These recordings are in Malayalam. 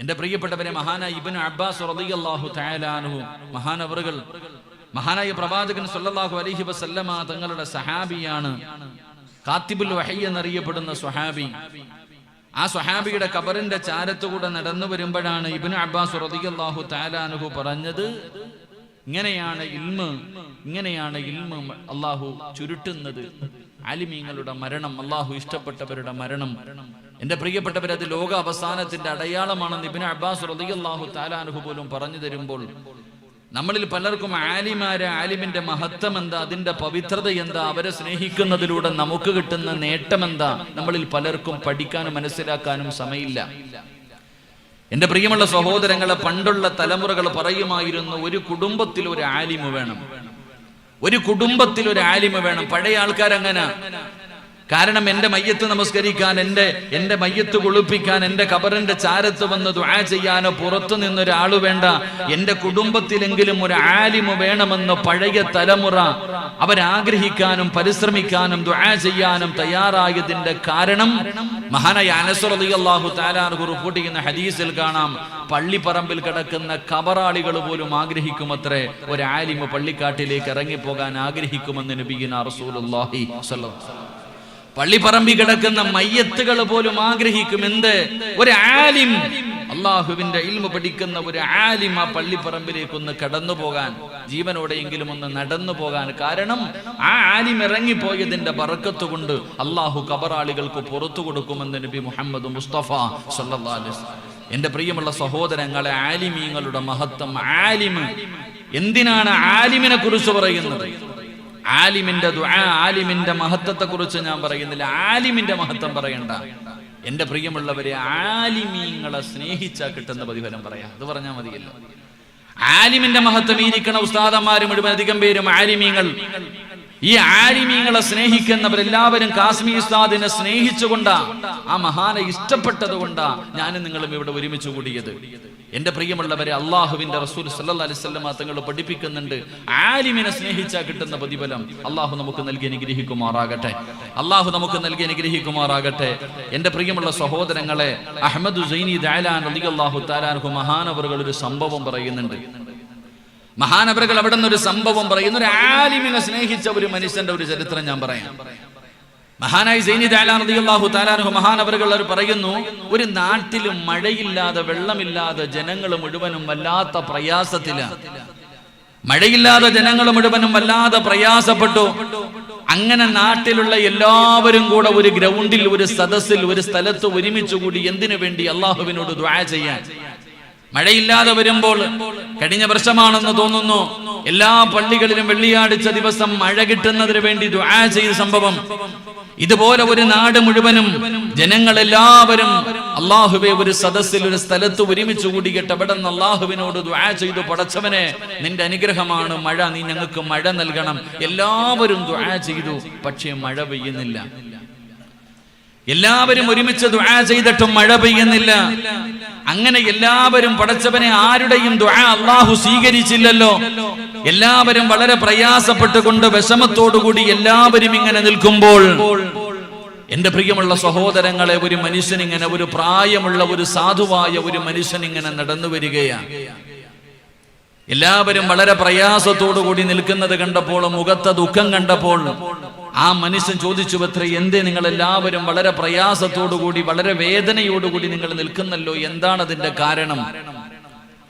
എന്റെ പ്രിയപ്പെട്ടവരെ, മഹാനായ ഇബ്നു അബ്ബാസ് റളിയല്ലാഹു തആല അൻഹു മഹാനവറുകൾ, മഹാനായ പ്രവാചകൻ സല്ലല്ലാഹു അലൈഹി വസല്ലമ തങ്ങളുടെ സഹാബിയാണ്. കാത്തിബുൽ വഹി എന്നറിയപ്പെടുന്ന സ്വഹാബി. ആ സ്വഹാബിയുടെ ഖബറിന്റെ ചാരത്തുകൂടെ നടന്നു വരുമ്പോഴാണ് ഇബ്നു അബ്ബാസ് റളിയല്ലാഹു തആല അൻഹു പറഞ്ഞത്, ഇങ്ങനെയാണ് ഇൽമ് അല്ലാഹു ചുരുട്ടുന്നത്, ആലിമീങ്ങളുടെ മരണം, അല്ലാഹു ഇഷ്ടപ്പെട്ടവരുടെ മരണം. എന്റെ പ്രിയപ്പെട്ടവർ, അത് ലോക അവസാനത്തിന്റെ അടയാളമാണെന്ന് ഇബ്നു അബ്ബാസ് റളിയല്ലാഹു തആല അൻഹു പോലും പറഞ്ഞു തരുമ്പോൾ നമ്മളിൽ പലർക്കും ആലിമിന്റെ മഹത്വം എന്താ, അതിന്റെ പവിത്രത എന്താ, അവരെ സ്നേഹിക്കുന്നതിലൂടെ നമുക്ക് കിട്ടുന്ന നേട്ടം എന്താ, നമ്മളിൽ പലർക്കും പഠിക്കാനും മനസ്സിലാക്കാനും സമയമില്ല. എന്റെ പ്രിയമുള്ള സഹോദരങ്ങളെ, പണ്ടുള്ള തലമുറകൾ പറയുമായിരുന്നു, ഒരു കുടുംബത്തിൽ ഒരു ആലിമ് വേണം, ഒരു കുടുംബത്തിൽ ഒരു ആലിമ് വേണം. പഴയ ആൾക്കാരങ്ങനെ. കാരണം എന്റെ മയ്യത്ത് നമസ്കരിക്കാൻ, എന്റെ മയ്യത്ത് കുളിപ്പിക്കാൻ, എന്റെ ഖബറിന്റെ ചാരത്ത് വന്ന് ദുആ ചെയ്യാനോ പുറത്തു നിന്നൊരാള് വേണ്ട, എന്റെ കുടുംബത്തിലെങ്കിലും ഒരു ആലിമ് വേണമെന്ന് പഴയ തലമുറ അവരാഗ്രഹിക്കാനും പരിശ്രമിക്കാനും ദുആ ചെയ്യാനും തയ്യാറായതിന്റെ കാരണം മഹാനായ അനസ് റളിയല്ലാഹു തആല അൻഹു റിപ്പോർട്ട് ചെയ്യുന്ന ഹദീസിൽ കാണാം, പള്ളിപ്പറമ്പിൽ കിടക്കുന്ന ഖബറാളികൾ പോലും ആഗ്രഹിക്കുമത്രേ ഒരു ആലിമ് പള്ളിക്കാട്ടിലേക്ക് ഇറങ്ങിപ്പോകാൻ ആഗ്രഹിക്കുമെന്ന് നബിയുനാ റസൂലുള്ളാഹി സ്വല്ലല്ലാഹു അലൈഹി വസല്ലം. പള്ളിപ്പറമ്പിൽ കിടക്കുന്ന മയ്യത്തുകൾ പോലും ആഗ്രഹിക്കും, എന്ത്, ഒരു ആലിം, അള്ളാഹുവിന്റെ ഇൽമു പഠിക്കുന്ന ഒരു ആലിം ആ പള്ളിപ്പറമ്പിലേക്കൊന്ന് കടന്നു പോകാൻ, ജീവനോടെയെങ്കിലും ഒന്ന് നടന്നു പോകാൻ. കാരണം ആ ആലിം ഇറങ്ങിപ്പോയതിന്റെ ബറക്കത്ത് കൊണ്ട് അള്ളാഹു ഖബറാളികൾക്ക് പുറത്തു കൊടുക്കുമെന്ന് നബി മുഹമ്മദ് മുസ്തഫ സല്ലല്ലാഹു അലൈഹി വസല്ലം. എന്റെ പ്രിയമുള്ള സഹോദരങ്ങളെ, ആലിമീങ്ങളുടെ മഹത്വം, ആലിമ്, എന്തിനാണ് ആലിമിനെ കുറിച്ച് പറയുന്നത്? ആലിമിന്റെ ദുആ, ആലിമിന്റെ മഹത്വത്തെ കുറിച്ച് ഞാൻ പറയുന്നില്ല, ആലിമിന്റെ മഹത്വം പറയണ്ട. എന്റെ പ്രിയമുള്ളവരെ, ആലിമീങ്ങളെ സ്നേഹിച്ചാൽ കിട്ടുന്ന പ്രതിഫലം പറയാം, അത് പറഞ്ഞാൽ മതിയല്ലോ. ആലിമിന്റെ മഹത്വം ഇരിക്കണ ഉസ്താദന്മാരും മുഴുവൻ അധികം പേരും ആലിമീങ്ങൾ. ഈ ആലിമീങ്ങളെ സ്നേഹിക്കുന്നവരെല്ലാവരും കാസ്മി ഉസ്താദിനെ സ്നേഹിച്ചുകൊണ്ടാ, ആ മഹാനെ ഇഷ്ടപ്പെട്ടത് കൊണ്ടാ ഞാനും നിങ്ങളും ഇവിടെ ഒരുമിച്ച് കൂടിയത്. എന്റെ പ്രിയമുള്ളവരെ, അള്ളാഹുവിന്റെ റസൂൽ സല്ലല്ലാഹു അലൈഹി വസല്ലം തങ്ങൾ പഠിപ്പിക്കുന്നുണ്ട്, ആലിമിനെ സ്നേഹിച്ചാൽ കിട്ടുന്ന പ്രതിഫലം അള്ളാഹു നമുക്ക് നൽകി അനുഗ്രഹിക്കുമാറാകട്ടെ, അള്ളാഹു നമുക്ക് നൽകി അനുഗ്രഹിക്കുമാറാകട്ടെ. എന്റെ പ്രിയമുള്ള സഹോദരങ്ങളെ, അഹ്മദ് സൈനി ദഅലാൻ റളിയല്ലാഹു തആല അൻഹു മഹാനവറുകൾ ഒരു സംഭവം പറയുന്നുണ്ട്. മഹാനവറുകൾ അവിടെ നിന്ന് ഒരു സംഭവം പറയുന്നു, ഒരു ആലിമിനെ സ്നേഹിച്ച ഒരു മനുഷ്യന്റെ ഒരു ചരിത്രം ഞാൻ പറയാം. മഹാനായ സൈനി ദഅലാൻ റളിയല്ലാഹു തആല അൻഹു മഹാനവറുകൾ പറയുന്നു, ഒരു നാട്ടിൽ മഴയില്ലാതെ, വെള്ളമില്ലാതെ ജനങ്ങൾ മുഴുവനും വല്ലാത്ത പ്രയാസത്തിലാണ്. മഴയില്ലാതെ ജനങ്ങൾ മുഴുവനും വല്ലാതെ പ്രയാസപ്പെട്ടു. അങ്ങനെ നാട്ടിലുള്ള എല്ലാവരും കൂടെ ഒരു ഗ്രൗണ്ടിൽ, ഒരു സദസ്സിൽ, ഒരു സ്ഥലത്ത് ഒരുമിച്ച് കൂടി. എന്തിനു വേണ്ടി? അള്ളാഹുവിനോട് ദുആ ചെയ്യാൻ. മഴയില്ലാതെ വരുമ്പോൾ, കഴിഞ്ഞ വർഷമാണെന്ന് തോന്നുന്നു, എല്ലാ പള്ളികളിലും വെള്ളിയാഴ്ച ദിവസം മഴ കിട്ടുന്നതിന് വേണ്ടി ദുആ ചെയ്ത സംഭവം. ഇതുപോലെ ഒരു നാട് മുഴുവനും ജനങ്ങളെല്ലാവരും അള്ളാഹുവെ ഒരു സദസ്സിൽ, ഒരു സ്ഥലത്ത് ഒരുമിച്ച് കൂടിയിട്ട് അവിടെ നിന്ന് അള്ളാഹുവിനോട് ദുആ ചെയ്തു, പടച്ചവനെ നിന്റെ അനുഗ്രഹമാണ് മഴ, നീ ഞങ്ങൾക്ക് മഴ നൽകണം. എല്ലാവരും ദുആ ചെയ്തു, പക്ഷേ മഴ പെയ്യുന്നില്ല. എല്ലാവരും ഒരുമിച്ച് ദുആ ചെയ്തിട്ടും മഴ പെയ്യുന്നില്ല. അങ്ങനെ എല്ലാവരും, പടച്ചവനെ ആരുടെയും ദുആ അല്ലാഹു സ്വീകരിച്ചില്ലല്ലോ. എല്ലാവരും വളരെ പ്രയാസപ്പെട്ടുകൊണ്ട് വിഷമത്തോടുകൂടി എല്ലാവരും ഇങ്ങനെ നിൽക്കുമ്പോൾ, എന്റെ പ്രിയമുള്ള സഹോദരങ്ങളെ, ഒരു മനുഷ്യൻ ഇങ്ങനെ, ഒരു പ്രായമുള്ള ഒരു സാധുവായ ഒരു മനുഷ്യൻ ഇങ്ങനെ നടന്നു വരികയാണ്. എല്ലാവരും വളരെ പ്രയാസത്തോടു കൂടി നിൽക്കുന്നത് കണ്ടപ്പോൾ, മുഖത്തെ ദുഃഖം കണ്ടപ്പോൾ ആ മനുഷ്യൻ ചോദിച്ചു, അത്രേ, എന്തേ നിങ്ങൾ എല്ലാവരും വളരെ പ്രയാസത്തോടുകൂടി, വളരെ വേദനയോടുകൂടി നിങ്ങൾ നിൽക്കുന്നല്ലോ, എന്താണ് അതിന്റെ കാരണം?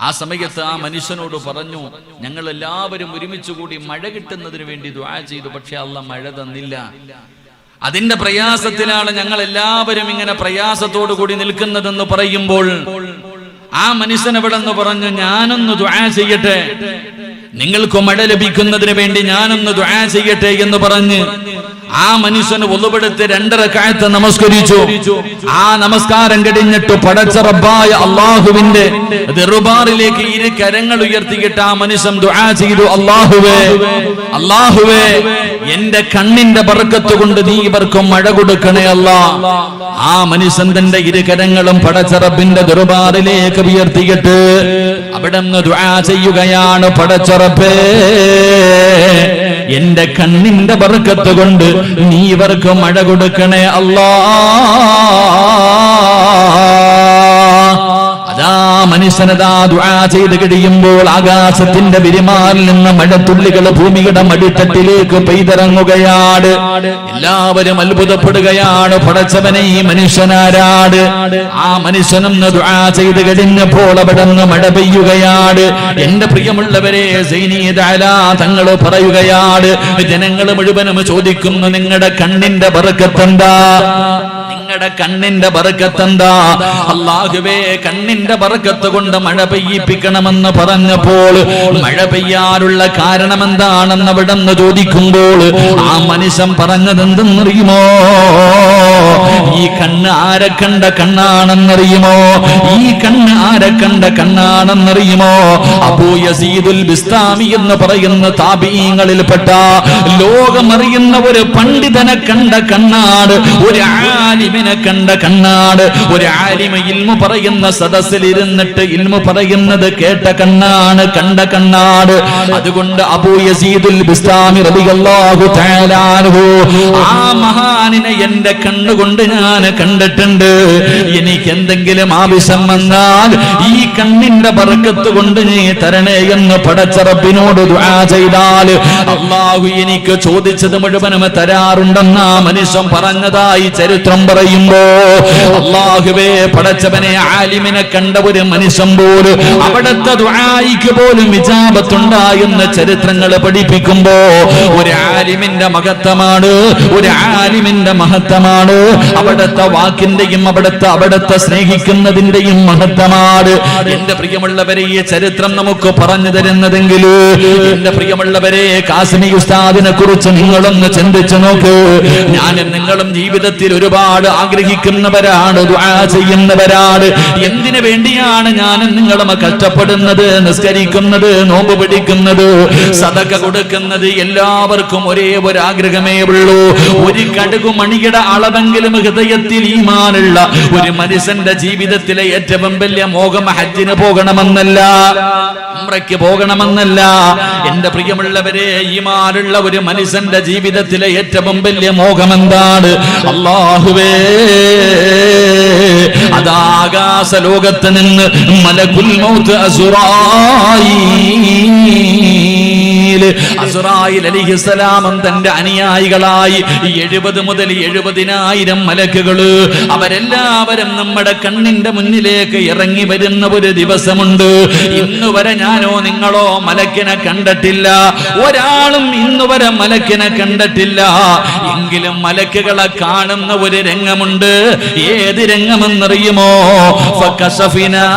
ആ സമയത്ത് ആ മനുഷ്യനോട് പറഞ്ഞു, ഞങ്ങൾ എല്ലാവരും ഒരുമിച്ച് കൂടി മഴ കിട്ടുന്നതിന് വേണ്ടി ദുആ ചെയ്തു, പക്ഷെ അല്ലാഹ് മഴ തന്നില്ല. അതിന്റെ പ്രയാസത്തിലാണ് ഞങ്ങൾ എല്ലാവരും ഇങ്ങനെ പ്രയാസത്തോടു കൂടി നിൽക്കുന്നതെന്ന് പറയുമ്പോൾ ആ മനുഷ്യൻ അവിടെ നിന്ന് പറഞ്ഞു, ഞാനൊന്ന് ദുആ ചെയ്യട്ടെ, നിങ്ങൾക്ക് മഴ ലഭിക്കുന്നതിന് വേണ്ടി ഞാനൊന്ന് ദുആ ചെയ്യട്ടെ എന്ന് പറഞ്ഞ് ആ മനുഷ്യന് ഒന്നുപെടുത്ത് 2 റക്അത്ത് നമസ്കരിച്ചു. ആ നമസ്കാരം കഴിഞ്ഞിട്ട് പടച്ച റബ്ബായ അല്ലാഹുവിന്റെ ദർബാറിലേക്ക് ഇരു കരങ്ങൾ ഉയർത്തിയിട്ട് ആ മനുഷ്യൻ ദുആ ചെയ്തു, അല്ലാഹുവേ എന്റെ കണ്ണിന്റെ ബർക്കത്ത് കൊണ്ട് നീ ഇവർക്കും മഴ കൊടുക്കണേ അല്ലാഹ്. ആ മനുഷ്യൻ തന്റെ ഇരു കരങ്ങളും പടച്ച റബ്ബിന്റെ ദർബാറിലേക്ക് ഉയർത്തിയിട്ട് അവിടെ നിന്ന് ദുആ ചെയ്യുകയാണ്, പടച്ച റബ്ബേ എന്റെ കണ്ണിന്റെ ബർക്കത്ത് കൊണ്ട് നീ ഇവർക്ക് മഴ കൊടുക്കണേ അല്ലാഹ്. അതാ മനുഷ്യനതാ ദുആ ചെയ്ത് കഴിയുമ്പോൾ ആകാശത്തിന്റെ വിരിമാറിൽ നിന്ന് മഴത്തുള്ളികൾ ഭൂമിയുടെ മടിത്തട്ടിലേക്ക് പെയ്തിറങ്ങുകയാണ്. എല്ലാവരും അത്ഭുതപ്പെടുകയാണ്, പടച്ചവനെ ഈ മനുഷ്യനാരാട്? ആ മനുഷ്യനെന്ന് ദുആ ചെയ്ത് കഴിഞ്ഞപ്പോൾ അവിടെ നിന്ന് മഴ പെയ്യുകയാണ്. എന്റെ പ്രിയമുള്ളവരെ, തങ്ങൾ പറയുകയാണ്, ജനങ്ങൾ മുഴുവനും ചോദിക്കുന്നു, നിങ്ങളുടെ കണ്ണിന്റെ ബർക്കത്തെന്താ? നിങ്ങളുടെ കണ്ണിന്റെ ബർക്കത്തെന്താ? അല്ലാഹുവേ, കണ്ണിന്റെ ബർക്കത്ത് കൊണ്ട് മഴ പെയ്യിപ്പിക്കണമെന്ന് പറഞ്ഞപ്പോൾ മഴ പെയ്യാനുള്ള കാരണം എന്താണെന്ന് അവിടെ നിന്ന് ചോദിക്കുമ്പോൾ ആ മനുഷ്യൻ പറഞ്ഞതെന്തെന്നറിയുമോ? ഈ കണ്ണ് ആരെ കണ്ട കണ്ണാണെന്നറിയുമോ? ഈ കണ്ണ് ആരെ കണ്ട കണ്ണാണെന്നറിയുമോ? അബൂ യസീദുൽ ബിസ്താമി എന്ന് പറയുന്ന താബീങ്ങളിൽപ്പെട്ട ലോകമറിയുന്ന ഒരു പണ്ഡിതനെ കണ്ട കണ്ണാട്, ഒരു ആലിമിനെ കണ്ട കണ്ണാട്. ഒരു ആലിമ ഇൽമു പറയുന്ന സദസ്സിൽ ഇരുന്നിട്ട് ഇൽമു പറയുന്നത് കേട്ട കണ്ണാണ്, കണ്ട കണ്ണാട്. അതുകൊണ്ട് അബൂ യസീദുൽ ബിസ്താമി റളിയല്ലാഹു തആല അൻഹു ആ മഹാനിനെ എന്റെ കണ്ണുകൊണ്ട് ഞാൻ കണ്ടിട്ടുണ്ട്. എനിക്ക് എന്തെങ്കിലും ആവശ്യം വന്നാൽ ഈ കണ്ണിന്റെ ബർക്കത്ത് കൊണ്ട് നീ തരണേ എന്ന് പടച്ച റബ്ബിനോട് ദുആ ചെയ്താൽ അല്ലാഹു എനിക്ക് ചോദിച്ചത് മുഴുവനും തരാറുണ്ടെന്ന് ആ മനുഷ്യൻ പറഞ്ഞതായി ചരിത്രം പറയുമ്പോ, അല്ലാഹുവേ പടച്ചവനെ, ആലിമിനെ കണ്ട ഒരു മനുഷ്യൻ പോലും അവിടുത്തെ ദുആയിക്ക് പോലും ഇജാബത്തുണ്ടായെന്ന് ചരിത്രങ്ങൾ പഠിപ്പിക്കുമ്പോ ഒരു ആലിമിന്റെ മഹത്വമാണ്, ഒരു ആലിമിന്റെ മഹത്വമാണ്. അവിടുത്തെ വാക്കിന്റെയും അവിടുത്തെ സ്നേഹിക്കുന്നതിന്റെയും മഹത്വമാണ്. എന്റെ പ്രിയമുള്ളവരെ, ഈ ചരിത്രം നമുക്ക് പറഞ്ഞു തരുന്നതെങ്കിൽ എന്റെ പ്രിയമുള്ളവരെ, കാസിമി ഉസ്താദിനെ കുറിച്ച് നിങ്ങളൊന്ന് ചിന്തിച്ചു നോക്ക്. ഞാനും നിങ്ങളും ജീവിതത്തിൽ ഒരുപാട് ആഗ്രഹിക്കുന്നവരാണ്, ദുആ ചെയ്യുന്നവരാണ്. എന്തിനു വേണ്ടിയാണ് ഞാനും നിങ്ങളും കഷ്ടപ്പെടുന്നത്, നിസ്കരിക്കുന്നത്, നോമ്പ് പിടിക്കുന്നത്, സദഖ കൊടുക്കുന്നത്? എല്ലാവർക്കും ഒരേ ഒരു ആഗ്രഹമേ ഉള്ളൂ. ഒരു കടുകു മണിയുടെ അളവെങ്കിലും ഹൃദയത്തിൽ ഈമാനുള്ള ഒരു മനുഷ്യന്റെ ജീവിതത്തിലെ ഏറ്റവും വലിയ മോഹം ഹജ്ജിന് പോകണമെന്നല്ല, ഉംറയ്ക്ക് പോകണമെന്നല്ല. എന്റെ പ്രിയമുള്ളവരെ, ഈമാനുള്ള ഒരു മനുഷ്യന്റെ ജീവിതത്തിലെ ഏറ്റവും വലിയ മോഹം എന്താണ്? അല്ലാഹുവേ, അതാകാശ ലോകത്ത് നിന്ന് മലക്കുൽ മൗത്ത് അസ്റായീൽ അലൈഹിസ്സലാം തന്റെ അനുയായികളായി 70 മുതൽ 70,000 മലക്കുകള് അവരെല്ലാവരും നമ്മുടെ കണ്ണിന്റെ മുന്നിലേക്ക് ഇറങ്ങി വരുന്ന ഒരു ദിവസമുണ്ട്. ഇന്നുവരെ ഞാനോ നിങ്ങളോ മലക്കിനെ കണ്ടിട്ടില്ല, ഒരാളും ഇന്നുവരെ മലക്കിനെ കണ്ടിട്ടില്ല. എങ്കിലും മലക്കുകളെ കാണുന്ന ഒരു രംഗമുണ്ട്. ഏത് രംഗമെന്നറിയുമോ? ഫകശഫിനാ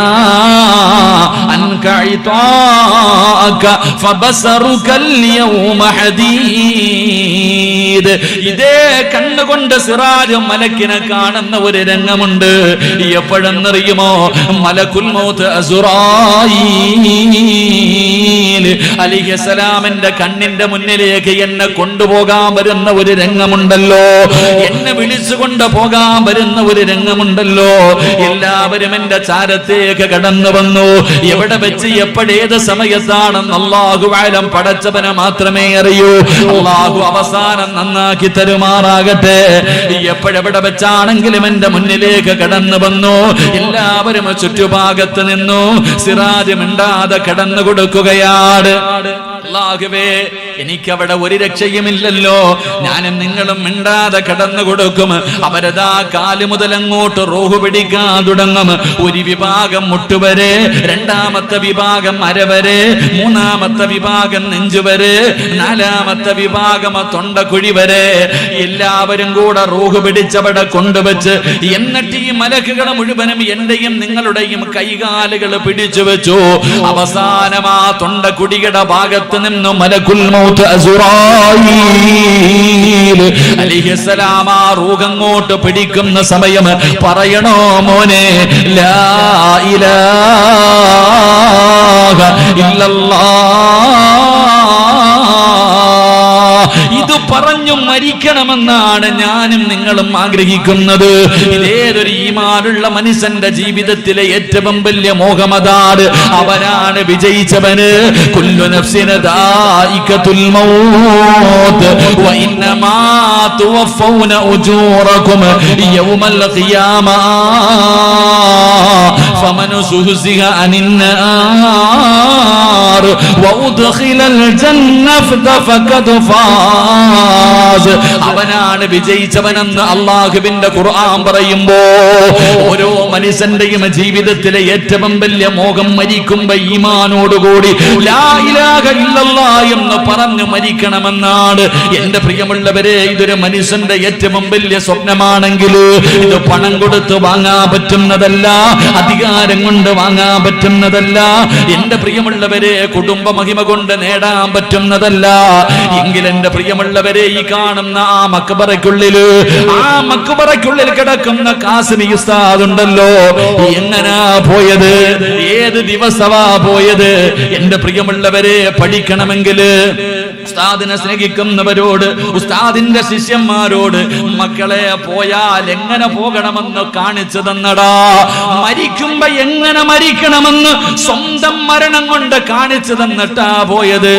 അൻക ഇതാക ഫബസറുകൽ യൗമ ഹദീദ്. ഇതേ കണ്ണുകൊണ്ട് സിറാജ് മലക്കിനെ കാണുന്ന ഒരു രംഗമുണ്ട്. എപ്പോഴെന്നറിയുമോ? മലക്കുൽ മൗത്ത് അസ്റായീൽ അലൈഹിസ്സലാമിന്റെ കണ്ണിന്റെ മുന്നിലേക്ക് എന്നെ കൊണ്ടുപോകാൻ വരുന്ന ഒരു രംഗമുണ്ടല്ലോ, എന്നെ വിളിച്ചുകൊണ്ട് പോകാൻ വരുന്ന ഒരു രംഗമുണ്ടല്ലോ. എല്ലാവരും എന്റെ ചാരത്തേക്ക് കടന്നു വന്നു. എവിടെ വെച്ച് എപ്പോഴേത് സമയത്താണെന്ന് അല്ലാഹു ആലം, പടച്ചവനെ മാത്രമേ അറിയൂ. അല്ലാഹു അവസാനം നന്നാക്കി തരുമാറാകട്ടെ. എപ്പോഴെവിടെ വെച്ചാണെങ്കിലും എന്റെ മുന്നിലേക്ക് കടന്നു വന്നു. എല്ലാവരും ചുറ്റുഭാഗത്ത് നിന്നു. സിറാജ് മിണ്ടാതെ കടന്നു കൊടുക്കുകയാണ്. അല്ലാഹുവേ, എനിക്കവിടെ ഒരു രക്ഷയുമില്ലല്ലോ, ഞാനും നിങ്ങളും മിണ്ടാതെ കടന്നു കൊടുക്കും. അവരതാ കാല് മുതൽ അങ്ങോട്ട് റൂഹ് പിടിക്കാൻ തുടങ്ങും. ഒരു വിഭാഗം മുട്ടുവരെ, രണ്ടാമത്തെ വിഭാഗം അരവരെ, മൂന്നാമത്തെ വിഭാഗം നെഞ്ചുവരെ, നാലാമത്തെ വിഭാഗം തൊണ്ടക്കുഴി വരെ. എല്ലാവരും കൂടെ റൂഹ് പിടിച്ചവിടെ കൊണ്ടുവച്ച് എന്നിട്ട് ഈ മലക്കുകൾ മുഴുവനും എന്റെയും നിങ്ങളുടെയും കൈകാലുകൾ പിടിച്ചു വെച്ചു. അവസാനം ആ തൊണ്ടക്കുടിയുടെ ഭാഗത്ത് നിന്ന് മലക്കുൽ മൗത്ത് അസ്റായീൽ അലൈഹിസ്സലാം ആ റൂഹ് അങ്ങോട്ട് പിടിക്കുന്ന സമയം പറയണോ മോനെ, ലാ ഇലാഹ ഇല്ലല്ലാഹ്. ഇത് പറഞ്ഞു മരിക്കണമെന്നാണ് ഞാനും നിങ്ങളും ആഗ്രഹിക്കുന്നത്. ഇതേതൊരു ഈമാനുള്ള മനുഷ്യന്റെ ജീവിതത്തിലെ ഏറ്റവും വലിയ മോഹമതാണ്. അവനാണ് വിജയിച്ചവന്. കുല്ലു നഫ്സിൻ ദായിഖത്തുൽ മൗത്ത് വ ഇന്നമാ തുവഫൗന ഉജൂറകും യൗമൽ ഖിയാമ. ഫമൻ സുഹ്സിഹ അനിന്നാർ വഉദ്ഖിലൽ ജന്നത ഫഖദ് ഫാസ്. അവനാണ് വിജയിച്ചവനെന്ന് അല്ലാഹുവിന്റെ ഖുർആൻ പറയുമ്പോ ഓരോ മനുഷ്യന്റെയും ജീവിതത്തിലെ ഏറ്റവും വലിയ മോഹം മരിക്കുമ്പോ ഈമാനോടുകൂടി ലാ ഇലാഹ ഇല്ലല്ലാഹ് എന്ന് പറഞ്ഞു മരിക്കണമെന്നാണ്. എന്റെ പ്രിയമുള്ളവരെ, ഇതൊരു മനുഷ്യന്റെ ഏറ്റവും വലിയ സ്വപ്നമാണെങ്കിൽ ഇത് പണം കൊടുത്ത് വാങ്ങാൻ പറ്റുന്നതല്ല, അധികാരം കൊണ്ട് വാങ്ങാൻ പറ്റുന്നതല്ല, എന്റെ പ്രിയമുള്ളവരെ കുടുംബ മഹിമ കൊണ്ട് നേടാൻ പറ്റുന്നതല്ല. എങ്കിൽ എന്റെ പ്രിയമുള്ളവരെ, ഈ കാണുന്ന ആ മക്ബറയ്ക്കുള്ളിൽ കിടക്കുന്ന കാസിമി ഉസ്താദ് ഉണ്ടല്ലോ, എങ്ങനാ പോയത്, ഏത് ദിവസമാ പോയത്? എന്റെ പ്രിയമുള്ളവരെ, പഠിക്കണമെങ്കിൽ ഉസ്താദിനെ സ്നേഹിക്കുന്നവരോട്, ഉസ്താദിന്റെ ശിഷ്യന്മാരോട് മക്കളെ പോയാൽ എങ്ങനെ പോകണമെന്ന് കാണിച്ചു തന്നടാ. മരിക്കുമ്പോ എങ്ങനെ മരിക്കണമെന്ന് സ്വന്തം മരണം കൊണ്ട് കാണിച്ചു തന്നിട്ടാ പോയത്.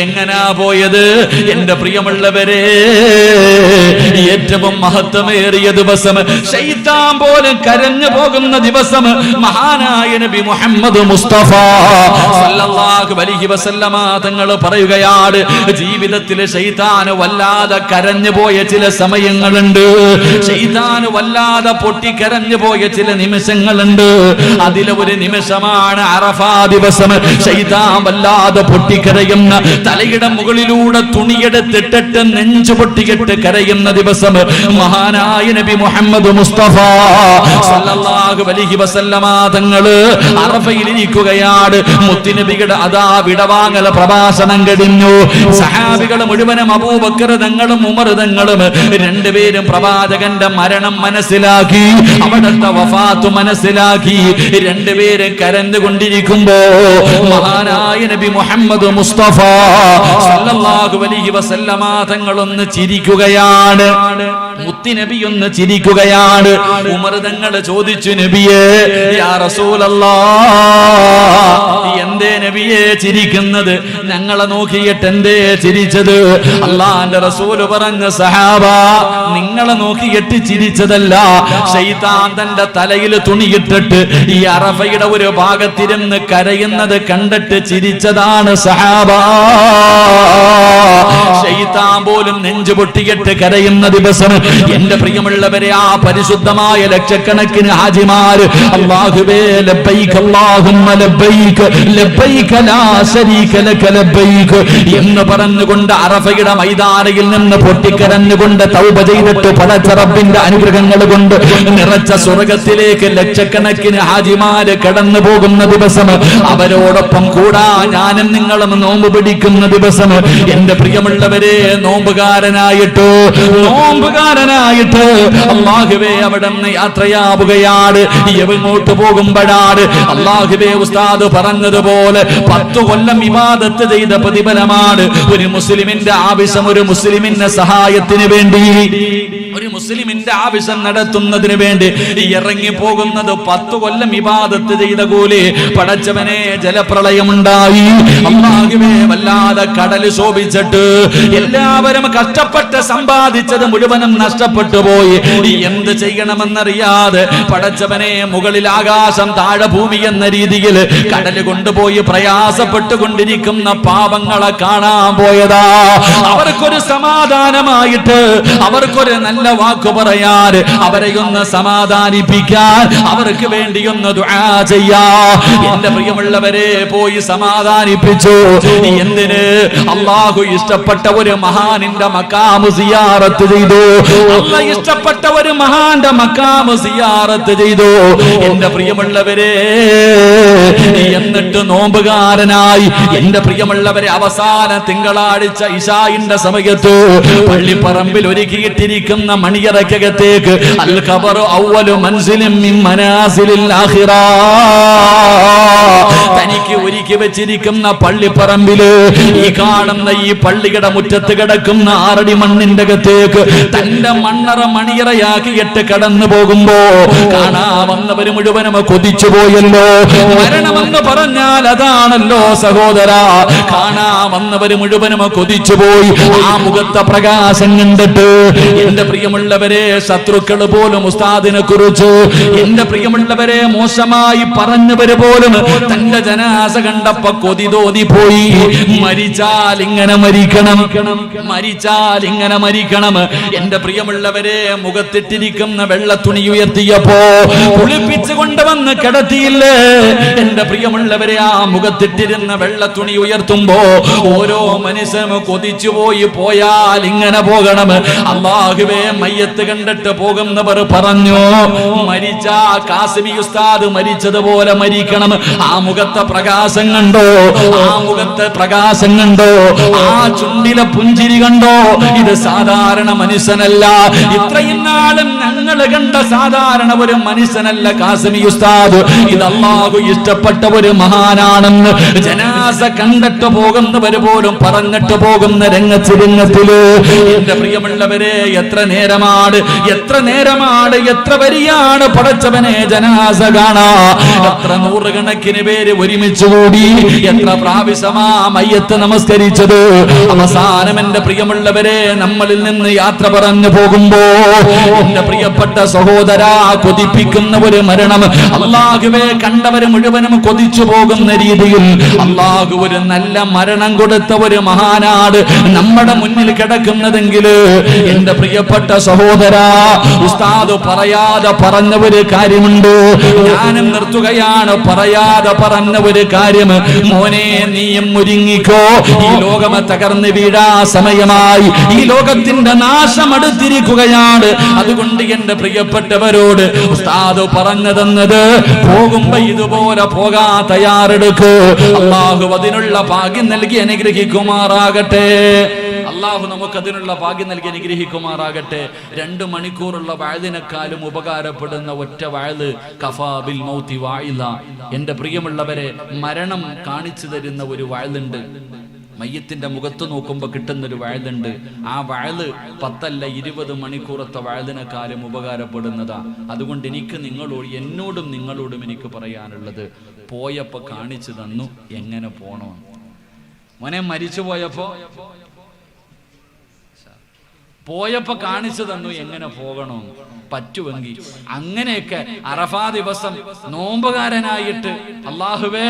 എങ്ങനാ പോയത്? എന്റെ പ്രിയമുള്ളവരെ, ഏറ്റവും മഹത്വമേറിയ ദിവസം, ശൈത്താൻ പോലും കരഞ്ഞു പോകുന്ന ദിവസം, മഹാനായ നബി മുഹമ്മദ് മുസ്തഫ സല്ലല്ലാഹു അലൈഹി വസല്ലമ തങ്ങൾ പറയുകയാണ്, ജീവിതത്തിൽ ശൈത്താൻ വല്ലാതെ കരഞ്ഞു പോയ ചില സമയങ്ങളുണ്ട്, ശൈത്താൻ വല്ലാതെ പൊട്ടിക്കരഞ്ഞു പോയ ചില നിമിഷങ്ങളുണ്ട്. അതിലെ ഒരു നിമിഷമാണ് അറഫാ ദിവസം. ശൈത്താൻ വല്ലാതെ പൊട്ടിക്കരയുന്ന, തലയുടെ മുകളിലൂടെ തുണിയെടുത്തിട്ടിട്ട് നെഞ്ചു പൊട്ടിയിട്ട് കരയുന്ന ദിവസം, മഹാനായ നബി മുഹമ്മദ് മുസ്തഫ സല്ലല്ലാഹു അലൈഹി വസല്ലമ തങ്ങള് അറഫയിൽ ഇരിക്കുകയാണ്. മുത്തുനബിയുടെ അതാ വിടവാങ്ങൽ പ്രഭാഷണം കഴിഞ്ഞു. സഹാബികൾ മുഴുവനും, അബൂബക്കർ തങ്ങളും ഉമർ തങ്ങളും രണ്ടുപേരും പ്രവാചകന്റെ മരണം മനസ്സിലാക്കി, അവിടുത്തെ വഫാത്ത് മനസ്സിലാക്കി. രണ്ടുപേരും കരഞ്ഞുകൊണ്ടിരിക്കുമ്പോ മഹാനായ നബി മുഹമ്മദ് മുസ്തഫ സല്ലല്ലാഹു അലൈഹി വസല്ലമ തങ്ങളൊന്ന് ചിരിക്കുകയാണ്. മുത്തുനബി ഒന്ന് ചിരിക്കുകയാണ്. ഉമർ തങ്ങൾ ചോദിച്ചു, നബിയേ, യാ റസൂലല്ലാഹ്, എന്തേ നബിയേ ചിരിക്കുന്നത്? ഞങ്ങളെ നോക്കിയിട്ട് എന്തേ ചിരിച്ചത്? അല്ലാഹുവിന്റെ റസൂൽ പറഞ്ഞു, സഹാബ, നിങ്ങളെ നോക്കിയിട്ട് ചിരിച്ചതല്ല, ശൈത്താൻ തന്റെ തലയിൽ തുണിയിട്ടിട്ട് ഈ അറഫയുടെ ഒരു ഭാഗത്തിരുന്ന് കരയുന്നത് കണ്ടിട്ട് ചിരിച്ചതാണ് സഹാബ. ശൈത്താൻ പോലും നെഞ്ചു പൊട്ടിയിട്ട് കരയുന്ന ദിവസം, എന്റെ പ്രിയമുള്ളവരെ, ആ പരിശുദ്ധമായ ലക്ഷക്കണക്കിന് ഹാജിമാര് അല്ലാഹുവേ ലബ്ബൈക അല്ലാഹുമ്മ ലബ്ബൈക ലബ്ബൈക ലാ ശരീക ലക ലബ്ബൈക എന്ന് പറഞ്ഞുകൊണ്ട് അറഫയുടെ മൈതാനയിൽ നിന്ന് പൊട്ടിക്കരഞ്ഞുകൊണ്ട് തൗബ ചെയ്തിട്ട് പടച്ച റബ്ബിന്റെ അനുഗ്രഹങ്ങൾ കൊണ്ട് നിറച്ച സ്വർഗത്തിലേക്ക് ലക്ഷക്കണക്കിന് ഹാജിമാര് കടന്നു പോകുന്ന ദിവസം, അവരോടൊപ്പം കൂടാ ഞാനും നിങ്ങളും നോമ്പ് പിടിക്കുന്ന ദിവസം, എന്റെ പ്രിയമുള്ളവരെ, നോമ്പുകാരനായിട്ട് അല്ലാഹുവേ അവിടെ നിന്ന് യാത്രയാവുകയാണ്. എങ്ങോട്ട് പോകുമ്പോഴാണ്? അല്ലാഹുവേ, ഉസ്താദ് പറഞ്ഞതുപോലെ 10 കൊല്ലം ഇബാദത്ത് ചെയ്ത പ്രതിഫലമാണ് ഒരു മുസ്ലിമിന്റെ ആവശ്യം, ഒരു മുസ്ലിമിന്റെ സഹായത്തിന് വേണ്ടി, ഒരു മുസ്ലിമിന്റെ ആവശ്യം നടത്തുന്നതിന് വേണ്ടി ഇറങ്ങി പോകുന്നത് 10 കൊല്ലം ഇബാദത്ത് ചെയ്ത കൂലി. പടച്ചവനെ, ജലപ്രളയമുണ്ടായി, അല്ലാഹുവേ, വല്ലാതെ കടല് ശോഭിച്ചിട്ട് എല്ലാവരും കഷ്ടപ്പെട്ട് സമ്പാദിച്ചത് മുഴുവനും നഷ്ടപ്പെട്ടു പോയി. എന്ത് ചെയ്യണമെന്നറിയാതെ പടച്ചവനെ, മുകളിൽ ആകാശം താഴെ ഭൂമി എന്ന രീതിയിൽ കടല് കൊണ്ടുപോയി പ്രയാസപ്പെട്ടുകൊണ്ടിരിക്കുന്ന പാപങ്ങളെ കാണാൻ പോയതാ. അവർക്കൊരു സമാധാനമായിട്ട്, അവർക്കൊരു നല്ല വാക്ക് പറയാൻ, അവരെ ഒന്ന് സമാധാനിപ്പിക്കാൻ, അവർക്ക് വേണ്ടി ഒന്ന് ദുആ ചെയ്യാ. എന്റെ പ്രിയമുള്ളവരെ, പോയി സമാധാനിപ്പിച്ചു. എന്തിന്? അല്ലാഹു ഇഷ്ടപ്പെട്ട ഒരു മഹാനിന്റെ മഖാമ് സിയാറത്ത് ചെയ്തു. അല്ലാഹു ഇഷ്ടപ്പെട്ട ഒരു മഹാന്റെ മഖാമ് സിയാറത്ത് ചെയ്തു. എന്റെ പ്രിയമുള്ളവരെ, എന്നിട്ട് നോമ്പുകാരനായി, എന്റെ പ്രിയമുള്ളവരെ, അവസാന തിങ്കളാഴ്ച ഇശാഇന്റെ സമയത്ത് പള്ളിപ്പറമ്പിൽ ഒരുക്കിയിട്ടിരിക്കുന്ന മണിയറക്കകത്തേക്ക് അൽ ഖബറു അവ്വലു മൻസിലിൻ മിൻ മനാസിലിൽ ആഖിറ, തനിക്ക് ഒരുക്കി വെച്ചിരിക്കുന്ന പള്ളിപ്പറമ്പില് ഈ കാണുന്ന ഈ പള്ളിയുടെ മുറ്റത്ത് കിടക്കുന്ന 6 അടി മണ്ണിന്റെ അകത്തേക്ക് തന്റെ മണ്ണറ മണിയറയാക്കിയിട്ട് കടന്നു പോകുമ്പോ കാണാ വന്നവര് മുഴുവനും കൊതിച്ചു പോയല്ലോ. മരണമെന്ന് പറഞ്ഞാൽ അതാണല്ലോ സഹോദര. കാണാ വന്നവര് മുഴുവനും കൊതിച്ചു പോയി. ആ മുഖത്തെ പ്രകാശം കണ്ടിട്ട് എന്റെ പ്രിയമുള്ളവരെ, ശത്രുക്കൾ പോലും ഉസ്താദിനെ കുറിച്ച്, എന്റെ പ്രിയമുള്ളവരെ, മോശമായി പറഞ്ഞവര് പോലും തന്റെ ജനാസ കണ്ടപ്പോ കൊതി തോന്നിപ്പോയി. മരിച്ചാൽ ഇങ്ങനെ മരിക്കണം, മരിച്ചാൽ ഇങ്ങനെ മരിക്കണം. എന്റെ പ്രിയമുള്ളവരെ, മുഖത്തിട്ടിരിക്കുന്ന വെള്ള തുണി ഉയർത്തിയപ്പോ കുളിപ്പിച്ചു കൊണ്ടുവന്ന് കിടത്തിയില്ലേ എന്റെ പ്രിയമുള്ളവരെ? ആ മുഖത്തിട്ടിരുന്ന വെള്ള തുണി ഉയർത്തുമ്പോ ഓരോ മനുഷ്യനും കൊതിച്ചുപോയി, പോയാൽ ഇങ്ങനെ പോകണം. അല്ലാഹുവേ, മയ്യത്ത് കണ്ടിട്ട് പോകുന്നവർ പറഞ്ഞു, മരിച്ച കാസിമി ഉസ്താദ് മരിച്ചതുപോലെ മരിക്കണം. ആ മുഖത്തെ പ്രകാശം കണ്ടോ? ആ മുഖത്തെ പ്രകാശം കണ്ടോ? ആ ചുണ്ടിലെ പുഞ്ചിരി കണ്ടോ? ഇത് സാധാരണ മനുഷ്യനല്ല. ഇത്രയും നാളും ഞങ്ങൾ കണ്ട സാധാരണ ഒരു മനുഷ്യനല്ല കാസിമി ഉസ്താദ്. ഇത് അല്ലാഹു ഇഷ്ടപ്പെട്ട ഒരു മഹാനാണെന്ന് ജനാസ കണ്ടിട്ട് പോകുന്നവര് പോലും പറഞ്ഞിട്ട് പോകുന്ന രംഗത്തില് എന്റെ പ്രിയമുള്ളവരെ, എത്ര നേരമാണ്, എത്ര നേരമാണ്, എത്ര വരിയാണ് പടച്ചവനെ ജനാസ കാണാ. എത്ര നൂറുകണക്കിന് പേര് ഒരുമിച്ച് കൂടി, എത്ര പ്രാവശ്യമാ മയ്യത്ത് നമസ്കരിച്ചത്. അവസാനം എന്റെ പ്രിയമുള്ളവരെ, നമ്മളിൽ നിന്ന് യാത്ര പറഞ്ഞു പോകുമ്പോ എന്റെ പ്രിയപ്പെട്ട സഹോദര, കൊതിപ്പിക്കുന്ന ഒരു മരണം. അല്ലാഹുവേ, കണ്ടവര് മുഴുവനും കൊതിച്ചു പോകുന്ന രീതിയിൽ അല്ലാഹു ഒരു നല്ല മരണം കൊടുത്ത ഒരു മഹാനാട് നമ്മുടെ മുന്നിൽ കിടക്കുന്നതെങ്കിൽ എന്റെ പ്രിയപ്പെട്ട സഹോദര, ഉസ്താദ് പറയാതെ പറഞ്ഞ ഒരു കാര്യമുണ്ട്. ഞാനും നിർത്തുകയാണ്. പറയാതെ പറഞ്ഞ ഒരു കാര്യം, മോനെ നീയും ഒരുങ്ങിക്കോ. ഈ ലോകം തകർന്ന് വീഴാ സമയമായി. ഈ ലോകത്തിന്റെ നാശം അടുത്തിരിക്കുകയാണ്. അതുകൊണ്ട് എന്റെ പ്രിയപ്പെട്ടവരോട് ഉസ്താദ് പറഞ്ഞു തന്നത്, പോകുമ്പോ ഇതുപോലെ പോകാൻ തയ്യാറെടുക്കൂ. അല്ലാഹു അതിനുള്ള ഭാഗ്യം നൽകി അനുഗ്രഹിക്കുമാറാകട്ടെ. അല്ലാഹു നമുക്കതിനുള്ള ഭാഗ്യം നൽകി അനുഗ്രഹിക്കുമാറാകട്ടെ. 2 മണിക്കൂറുള്ള വഅദിനെക്കാളും ഉപകാരപ്പെടുന്ന ഒറ്റ വഅദ് കഫാ ബിൽ മൗതി വഅഇദ. എന്റെ പ്രിയമുള്ളവരെ, മരണം കാണിച്ചു തരുന്ന ഒരു വഅദുണ്ട്. മയ്യത്തിന്റെ മുഖത്ത് നോക്കുമ്പോൾ കിട്ടുന്നൊരു വഅദുണ്ട്. ആ വഅദ് 10 അല്ല 20 മണിക്കൂറത്തെ വഅദിനെക്കാളും ഉപകാരപ്പെടുന്നതാ. അതുകൊണ്ട് എനിക്ക് നിങ്ങളോട്, എന്നോടും നിങ്ങളോടും എനിക്ക് പറയാനുള്ളത്, പോയപ്പോ കാണിച്ചു തന്നു എങ്ങനെ പോണോ. മോനെ, മരിച്ചു പോയപ്പോ കാണിച്ചു തന്നു എങ്ങനെ പോകണം. പറ്റുമെങ്കിൽ അങ്ങനെയൊക്കെ അറഫാ ദിവസം നോമ്പുകാരനായിട്ട് അല്ലാഹുവേ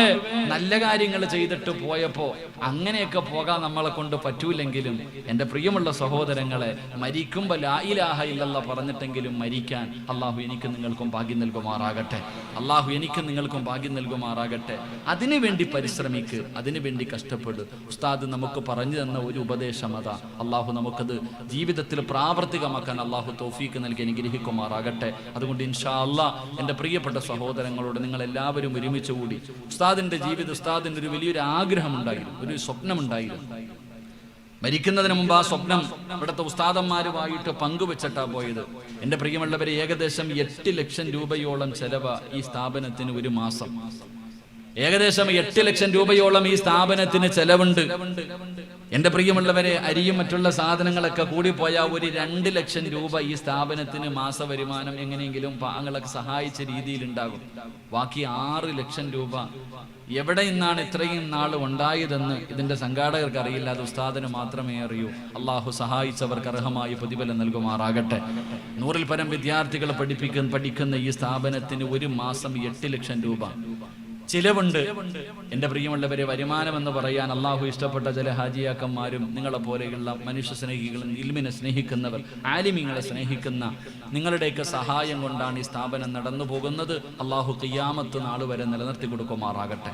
നല്ല കാര്യങ്ങൾ ചെയ്തിട്ട് പോയപ്പോ അങ്ങനെയൊക്കെ പോകാൻ നമ്മളെ കൊണ്ട് പറ്റൂലെങ്കിലും എൻ്റെ പ്രിയമുള്ള സഹോദരങ്ങളെ, മരിക്കുമ്പോൾ ലാ ഇലാഹ ഇല്ലല്ലാഹ് പറഞ്ഞിട്ടെങ്കിലും മരിക്കാൻ അല്ലാഹു എനിക്ക് നിങ്ങൾക്കും ഭാഗ്യം നൽകുമാറാകട്ടെ. അല്ലാഹു എനിക്ക് നിങ്ങൾക്കും ഭാഗ്യം നൽകുമാറാകട്ടെ. അതിനുവേണ്ടി പരിശ്രമിക്ക്, അതിനുവേണ്ടി കഷ്ടപ്പെടും. ഉസ്താദ് നമുക്ക് പറഞ്ഞു തന്ന ഒരു ഉപദേശം അതാ. അല്ലാഹു നമുക്കത് ജീവിതത്തിൽ പ്രാവർത്തികമാക്കാൻ അല്ലാഹു തൗഫീക്ക് നൽകി അനുഗ്രഹിക്കുമാറാകട്ടെ. അതുകൊണ്ട് ഇൻഷാ അല്ലാഹ് എൻ്റെ പ്രിയപ്പെട്ട സഹോദരങ്ങളോട് നിങ്ങൾ എല്ലാവരും ഒരുമിച്ച് കൂടി, ഉസ്താദിന്റെ ജീവിതം, ഉസ്താദിന്റെ ഒരു വലിയൊരു ആഗ്രഹമുണ്ടായിരുന്നു, ഒരു സ്വപ്നമുണ്ടായിരുന്നു. മരിക്കുന്നതിന് മുമ്പ് ആ സ്വപ്നം ഇവിടുത്തെ ഉസ്താദന്മാരുമായിട്ട് പങ്കുവെച്ചിട്ടാ പോയത്. എൻ്റെ പ്രിയമുള്ളവരെ, ഏകദേശം 8 ലക്ഷം രൂപയോളം ചെലവ് ഈ സ്ഥാപനത്തിന് ഒരു മാസം. ഏകദേശം 8 ലക്ഷം രൂപയോളം ഈ സ്ഥാപനത്തിന് ചെലവുണ്ട്. എൻ്റെ പ്രിയമുള്ളവരെ, അരിയും മറ്റുള്ള സാധനങ്ങളൊക്കെ കൂടിപ്പോയാൽ ഒരു 2 ലക്ഷം രൂപ ഈ സ്ഥാപനത്തിന് മാസ വരുമാനം എങ്ങനെയെങ്കിലും പാങ്ങളൊക്കെ സഹായിച്ച രീതിയിലുണ്ടാകും. ബാക്കി 6 ലക്ഷം രൂപ എവിടെ നിന്നാണ് ഇത്രയും നാൾ ഉണ്ടായതെന്ന് ഇതിന്റെ സംഘാടകർക്ക് അറിയില്ല, അത് ഉസ്താദിന് മാത്രമേ അറിയൂ. അള്ളാഹു സഹായിച്ചവർക്ക് അർഹമായ പ്രതിഫലം നൽകുമാറാകട്ടെ. 100-ൽ പരം വിദ്യാർത്ഥികൾ പഠിക്കുന്ന ഈ സ്ഥാപനത്തിന് ഒരു മാസം 8 ലക്ഷം രൂപ ചിലവുണ്ട്. എൻ്റെ പ്രിയമുള്ളവരെ, വരുമാനം എന്ന് പറയാൻ അള്ളാഹു ഇഷ്ടപ്പെട്ട ചില ഹാജിയാക്കന്മാരും നിങ്ങളെ പോലെയുള്ള മനുഷ്യ സ്നേഹികളും ഇൽമിനെ സ്നേഹിക്കുന്നവർ, ആലിമീങ്ങളെ സ്നേഹിക്കുന്ന നിങ്ങളുടെയൊക്കെ സഹായം കൊണ്ടാണ് ഈ സ്ഥാപനം നടന്നു പോകുന്നത്. അള്ളാഹു ഖിയാമത്ത് നാൾ വരെ നിലനിർത്തി കൊടുക്കുമാറാകട്ടെ.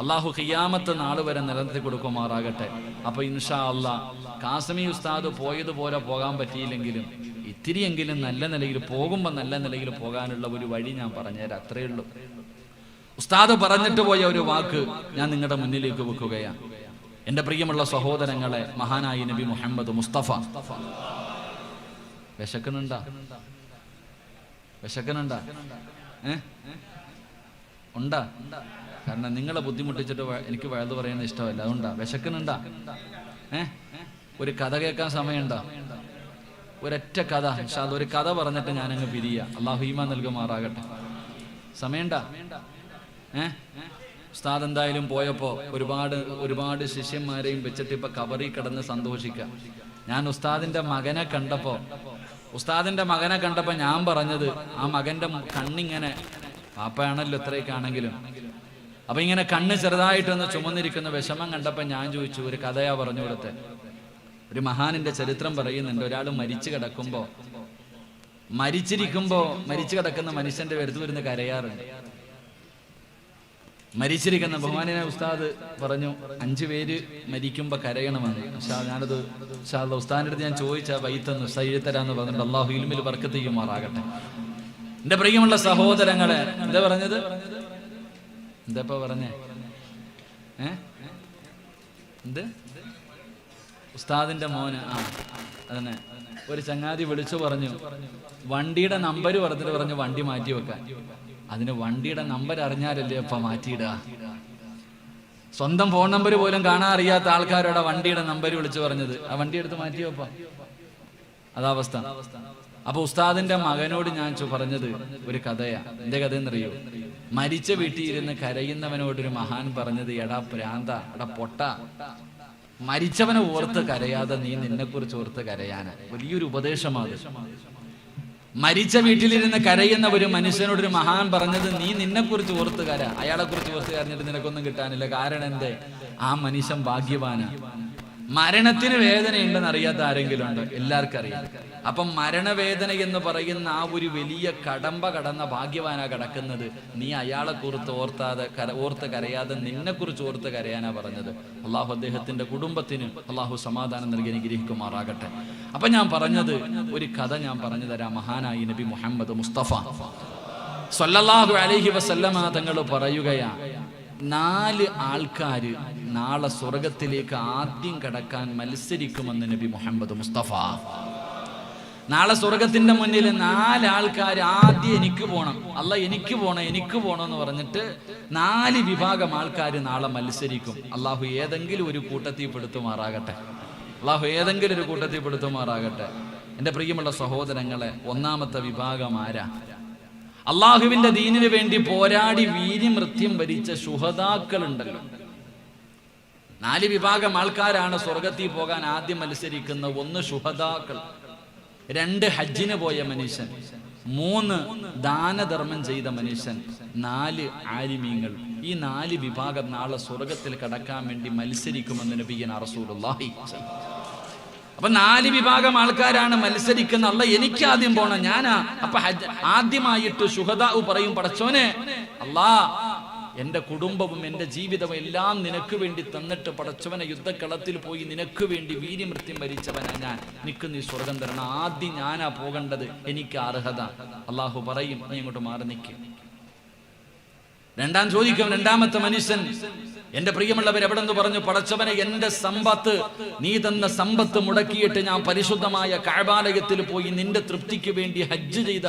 അള്ളാഹു ഖിയാമത്ത് നാൾ വരെ നിലനിർത്തി കൊടുക്കുമാറാകട്ടെ. അപ്പോൾ ഇൻഷാ അള്ളാഹ് കാസിമി ഉസ്താദ് പോയതുപോലെ പോകാൻ പറ്റിയില്ലെങ്കിലും ഇത്തിരിയെങ്കിലും നല്ല നിലയിൽ പോകുമ്പോൾ നല്ല നിലയിൽ പോകാനുള്ള ഒരു വഴി ഞാൻ പറഞ്ഞുതരാം. അത്രയേ ഉള്ളൂ. ഉസ്താദ് പറഞ്ഞിട്ട് പോയ ഒരു വാക്ക് ഞാൻ നിങ്ങളുടെ മുന്നിലേക്ക് വെക്കുകയാണ്. എൻ്റെ പ്രിയമുള്ള സഹോദരങ്ങളെ, മഹാനായ നബി മുഹമ്മദ് മുസ്തഫ, വിശക്കുന്നുണ്ടാ? ഉണ്ടാ? കാരണം നിങ്ങളെ ബുദ്ധിമുട്ടിച്ചിട്ട് എനിക്ക് വഴുതു പറയുന്നത് ഇഷ്ടമല്ല. അതുകൊണ്ടാ. വിശക്കുന്നുണ്ടാ? ഒരു കഥ കേൾക്കാൻ സമയമുണ്ടോ? ഒരൊറ്റ കഥ, ഒരു കഥ പറഞ്ഞിട്ട് ഞാനങ്ങ് പിരിയ. അള്ളാഹു ഈമാൻ നൽകുമാറാകട്ടെ. സമയണ്ടാ? ഉസ്താദ് എന്തായാലും പോയപ്പോ ഒരുപാട് ശിഷ്യന്മാരെയും വെച്ചിട്ട് ഇപ്പൊ കബറിൽ കിടന്ന് സന്തോഷിക്കാം. ഞാൻ ഉസ്താദിന്റെ മകനെ കണ്ടപ്പോ ഞാൻ പറഞ്ഞത്, ആ മകന്റെ കണ്ണിങ്ങനെ, പാപ്പയാണല്ലോ ഇത്രയൊക്കെ ആണെങ്കിലും, അപ്പൊ ഇങ്ങനെ കണ്ണ് ചെറുതായിട്ടൊന്ന് ചുമന്നിരിക്കുന്ന വിഷമം കണ്ടപ്പോ ഞാൻ ചോദിച്ചു, ഒരു കഥയാ പറഞ്ഞു കൊടുത്തെ. ഒരു മഹാനിന്റെ ചരിത്രം പറയുന്നുണ്ട്. ഒരാൾ മരിച്ചു കിടക്കുന്ന മനുഷ്യന്റെ അടുത്ത് വരുന്ന കരയാറുണ്ട്. മരിച്ചിരിക്കുന്ന ബഹുമാനായ ഉസ്താദ് പറഞ്ഞു, 5 പേര് മരിക്കുമ്പോ കരയണമെന്ന്. ഞാനത് ഉസ്താദിന്റെ അടുത്ത് ഞാൻ ചോദിച്ചാ വൈത്തന്ന് എഴുത്തരാന്ന് പറഞ്ഞിട്ട് അള്ളാഹു ഇൽമിൽ ബർക്കത്ത് ചെയ്യുമാറാകട്ടെ. എന്റെ പ്രിയമുള്ള സഹോദരങ്ങളെ, എന്താ പറഞ്ഞത്? എന്താ പറഞ്ഞേ? എന്ത്? ഉസ്താദിന്റെ മോന്. അതന്നെ. ഒരു ചങ്ങാതി വിളിച്ചു പറഞ്ഞു, വണ്ടിയുടെ നമ്പർ പറഞ്ഞു വണ്ടി മാറ്റി വെക്കാൻ. അതിന് വണ്ടിയുടെ നമ്പർ അറിഞ്ഞാലല്ലേ അപ്പ മാറ്റിയിടുക? സ്വന്തം ഫോൺ നമ്പർ പോലും കാണാൻ അറിയാത്ത ആൾക്കാരോടെ വണ്ടിയുടെ നമ്പർ വിളിച്ചു പറഞ്ഞത്, ആ വണ്ടി എടുത്ത് മാറ്റിയോപ്പ. അതാവസ്ഥ. അപ്പൊ ഉസ്താദിന്റെ മകനോട് ഞാൻ പറഞ്ഞത് ഒരു കഥയാ. എന്റെ കഥ എന്നറിയോ? മരിച്ച വീട്ടിൽ ഇരുന്ന് കരയുന്നവനോടൊരു മഹാൻ പറഞ്ഞത്, എടാ പ്രാന്ത, എടാ പൊട്ട, മരിച്ചവനെ ഓർത്ത് കരയാതെ നീ നിന്നെ കുറിച്ച് ഓർത്ത് കരയാന്. വലിയൊരു ഉപദേശമാണ്. മരിച്ച വീട്ടിലിരുന്ന് കരയുന്ന ഒരു മനുഷ്യനോടൊരു മഹാൻ പറഞ്ഞത്, നീ നിന്നെ കുറിച്ച് ഓർത്ത് കര, അയാളെ കുറിച്ച് ഓർത്ത് കരഞ്ഞിട്ട് നിനക്കൊന്നും കിട്ടാനില്ല. കാരണം എന്തേ? ആ മനുഷ്യൻ ഭാഗ്യവാന. മരണത്തിന് വേദനയുണ്ടെന്ന് അറിയാത്ത ആരെങ്കിലും ഉണ്ട്? എല്ലാവർക്കും അറിയാം. അപ്പം മരണവേദന എന്ന് പറയുന്ന ആ ഒരു വലിയ കടമ്പ കടന്ന ഭാഗ്യവാനാ കിടക്കുന്നത്. നീ അയാളെ കുറിച്ച് ഓർത്ത് കരയാതെ നിന്നെ കുറിച്ച് ഓർത്ത് കരയാനാ പറഞ്ഞത്. അള്ളാഹു അദ്ദേഹത്തിന്റെ കുടുംബത്തിന് അള്ളാഹു സമാധാനം നൽകി അനുഗ്രഹിക്കുമാറാകട്ടെ. അപ്പൊ ഞാൻ പറഞ്ഞത്, ഒരു കഥ ഞാൻ പറഞ്ഞു തരാം. മഹാനായി നബി മുഹമ്മദ് മുസ്തഫ സ്വല്ലല്ലാഹു അലൈഹി വസല്ലമ തങ്ങൾ പറയുകയാ, 4 ആൾക്കാര് നാളെ സ്വർഗത്തിലേക്ക് ആദ്യം കടക്കാൻ മത്സരിക്കുമെന്ന് നബി മുഹമ്മദ് മുസ്തഫ. നാളെ സ്വർഗത്തിന്റെ മുന്നിൽ 4 ആൾക്കാർ ആദ്യം എനിക്ക് പോണം, അല്ല എനിക്ക് പോണം എന്ന് പറഞ്ഞിട്ട് 4 വിഭാഗം ആൾക്കാർ നാളെ മത്സരിക്കും. അള്ളാഹു ഏതെങ്കിലും ഒരു കൂട്ടത്തിൽ പെടുത്തുമാറാകട്ടെ. എന്റെ പ്രിയമുള്ള സഹോദരങ്ങളെ, ഒന്നാമത്തെ വിഭാഗം ആരാ? അള്ളാഹുവിന്റെ ദീനിനു വേണ്ടി പോരാടി വീര്യമൃത്യം വരിച്ച ശുഹദാക്കൾ ഉണ്ടല്ലോ. 4 വിഭാഗം ആൾക്കാരാണ് സ്വർഗത്തിൽ പോകാൻ ആദ്യം മത്സരിക്കുന്ന. 1 ശുഹദാക്കൾ, 2 ഹജ്ജിന് പോയ മനുഷ്യൻ, 3 ദാനധർമ്മം ചെയ്ത മനുഷ്യൻ, 4 ആലിമീങ്ങൾ. ഈ 4 വിഭാഗം നാളെ സ്വർഗത്തിൽ കടക്കാൻ വേണ്ടി മത്സരിക്കുമെന്ന് നബിയന റസൂലുള്ളാഹി. അപ്പൊ 4 വിഭാഗം ആൾക്കാരാണ് മത്സരിക്കുന്ന. അല്ല എനിക്ക് ആദ്യം പോണം, ഞാനാ. അപ്പൊ ആദ്യമായിട്ട് ശുഹദാ പറയും, പടച്ചോനെ, അല്ലാ എന്റെ കുടുംബവും എന്റെ ജീവിതവും എല്ലാം നിനക്ക് വേണ്ടി തന്നിട്ട് പടച്ചവനെ യുദ്ധക്കളത്തിൽ പോയി നിനക്ക് വേണ്ടി വീര്യമൃത്യം വരിച്ചവനാ ഞാൻ, നിനക്ക് നീ സ്വർഗം തരണം, ആദ്യം ഞാനാ പോകേണ്ടത്, എനിക്ക് അർഹത. അള്ളാഹു പറയും, നീ ഇങ്ങോട്ട് മാറി നിൽക്കും. രണ്ടാമത്തെ മനുഷ്യൻ, എന്റെ പ്രിയമുള്ളവർ എവിടെ നിന്ന് പറഞ്ഞു, പടച്ചവനെ എന്റെ സമ്പത്ത്, നീ തന്ന സമ്പത്ത് മുടക്കിയിട്ട് ഞാൻ പരിശുദ്ധമായ കഅബാലയത്തിൽ പോയി നിന്റെ തൃപ്തിക്ക് വേണ്ടി ഹജ്ജ് ചെയ്ത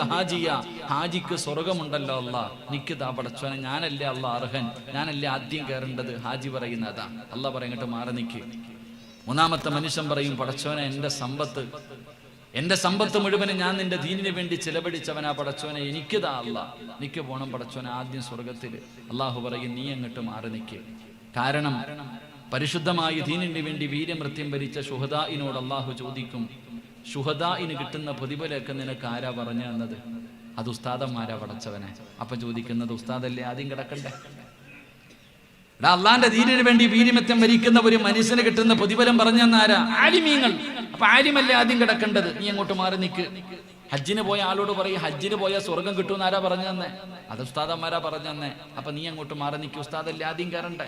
ഹാജിക്ക് സ്വർഗമുണ്ടല്ലോ അല്ലാ, നിക്ക് താ പടച്ചവനെ, ഞാനല്ലേ അല്ലാ അർഹൻ, ഞാനല്ലേ ആദ്യം കയറേണ്ടത്. ഹാജി പറയുന്നതാ. അല്ലാ പറയങ്ങട്ട് മാറി നിൽക്ക്. മൂന്നാമത്തെ മനുഷ്യൻ പറയും, പടച്ചവനെ എന്റെ സമ്പത്ത് മുഴുവനും ഞാൻ നിന്റെ ദീനിന് വേണ്ടി ചിലവഴിച്ചവനാ പടച്ചവനെ, എനിക്ക് താ അല്ലാ, നിക്ക് പോണം പടച്ചവനെ ആദ്യം സ്വർഗത്തിൽ. അള്ളാഹു പറയും, നീ അങ്ങോട്ട് മാറി നിൽക്ക്. കാരണം പരിശുദ്ധമായ ദീനിന് വേണ്ടി വീര്യമൃത്യം വരിച്ച ശുഹദാഇനോട് അള്ളാഹു ചോദിക്കും, ശുഹദാഇന് കിട്ടുന്ന പ്രതിഫലമൊക്കെ നിനക്ക് ആരാ പറഞ്ഞു തന്നത്? അത് ഉസ്താദന്മാരാ പടച്ചവനെ. അപ്പൊ ചോദിക്കുന്നത്, ഉസ്താദല്ലേ ആദ്യം കിടക്കണ്ടേ? അള്ളാന്റെ ദീനിന് വേണ്ടി വീര്യമൃത്യം വരിക്കുന്ന ഒരു മനുഷ്യന് കിട്ടുന്ന പ്രതിഫലം പറഞ്ഞു തന്നാരാ? ആലിമീങ്ങൾ. അപ്പൊ ആലിമല്ലേ ആദ്യം കിടക്കേണ്ടത്, നീ അങ്ങോട്ട് മാറി നിൽക്ക്. ഹജ്ജിന് പോയ ആളോട് പറയും, ഹജ്ജിന് പോയാൽ സ്വർഗം കിട്ടുമെന്ന് ആരാ പറഞ്ഞു തന്നെ? അത് ഉസ്താദന്മാരാ പറഞ്ഞു തന്നെ. അപ്പൊ നീ അങ്ങോട്ട് മാറി നിൽക്കും, ഉസ്താദല്ലേ ആദ്യം കയറണ്ടേ?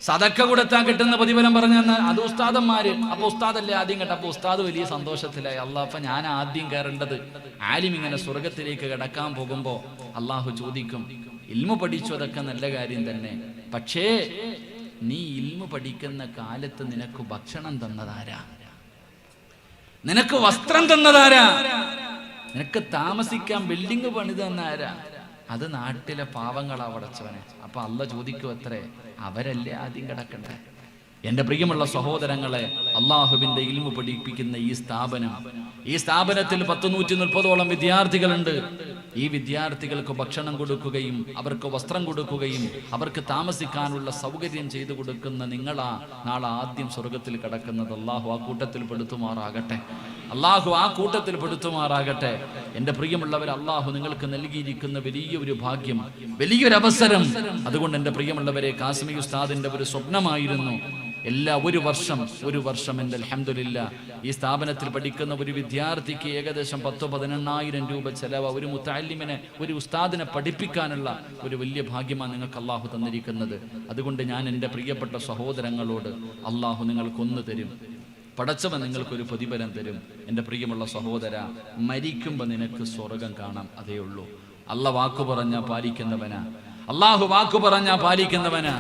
സദക്ക കൊടുത്താൽ കിട്ടുന്ന പ്രതിഫലം പറഞ്ഞു തന്നെ, അത് ഉസ്താദന്മാര്. അപ്പൊ ഉസ്താദല്ലേ ആദ്യം കേട്ട. അപ്പൊ ഉസ്താദ് വലിയ സന്തോഷത്തിലായി. അള്ളാഹ്, അപ്പൊ ഞാൻ ആദ്യം കയറേണ്ടത്. ആലിം ഇങ്ങനെ സ്വർഗത്തിലേക്ക് കിടക്കാൻ പോകുമ്പോ അള്ളാഹു ചോദിക്കും, ഇൽമു പഠിച്ചു, അതൊക്കെ നല്ല കാര്യം തന്നെ, പക്ഷേ നീ ഇൽമു പഠിക്കുന്ന കാലത്ത് നിനക്ക് ഭക്ഷണം തന്നതാരാ? നിനക്ക് വസ്ത്രം തന്നതാരാ? നിനക്ക് താമസിക്കാൻ ബിൽഡിംഗ് പണിത് തന്നാരാ? അത് നാട്ടിലെ പാവങ്ങളാ പടച്ചവനെ. അപ്പൊ അള്ള ചോദിക്കും അത്രേ, അവരല്ലേ ആദ്യം കിടക്കണ്ടേ? എന്റെ പ്രിയമുള്ള സഹോദരങ്ങളെ, അള്ളാഹുവിന്റെ ഇൽമു പഠിപ്പിക്കുന്ന ഈ സ്ഥാപനത്തിൽ 130-140 വിദ്യാർത്ഥികളുണ്ട്. ഈ വിദ്യാർത്ഥികൾക്ക് ഭക്ഷണം കൊടുക്കുകയും അവർക്ക് വസ്ത്രം കൊടുക്കുകയും അവർക്ക് താമസിക്കാനുള്ള സൗകര്യം ചെയ്തു കൊടുക്കുന്ന നിങ്ങളാ നാളെ ആദ്യം സ്വർഗത്തിൽ കിടക്കുന്നത്. അള്ളാഹു ആ കൂട്ടത്തിൽ പെടുത്തുമാറാകട്ടെ. എന്റെ പ്രിയമുള്ളവർ, അള്ളാഹു നിങ്ങൾക്ക് നൽകിയിരിക്കുന്ന വലിയൊരു ഭാഗ്യം, വലിയൊരു അവസരം. അതുകൊണ്ട് എന്റെ പ്രിയമുള്ളവരെ, കാസിമി ഉസ്താദിന്റെ ഒരു സ്വപ്നമായിരുന്നു ഒരു വർഷം എൻ്റെ അൽഹംദുലില്ലാ ഈ സ്ഥാപനത്തിൽ പഠിക്കുന്ന ഒരു വിദ്യാർത്ഥിക്ക് ഏകദേശം 10-18,000 രൂപ ചെലവ്, ഒരു മുത്തഅല്ലിമിനെ, ഒരു ഉസ്താദിനെ പഠിപ്പിക്കാനുള്ള ഒരു വലിയ ഭാഗ്യമാണ് നിങ്ങൾക്ക് അള്ളാഹു തന്നിരിക്കുന്നത്. അതുകൊണ്ട് ഞാൻ എൻ്റെ പ്രിയപ്പെട്ട സഹോദരങ്ങളോട്, അള്ളാഹു നിങ്ങൾക്കൊന്നു തരും, പടച്ചവൻ നിങ്ങൾക്കൊരു പ്രതിഫലം തരും. എൻ്റെ പ്രിയമുള്ള സഹോദര, മരിക്കുമ്പോൾ നിനക്ക് സ്വർഗം കാണാം, അതേ ഉള്ളൂ. അള്ളാഹു വാക്കു പറഞ്ഞാ പാലിക്കുന്നവനാ.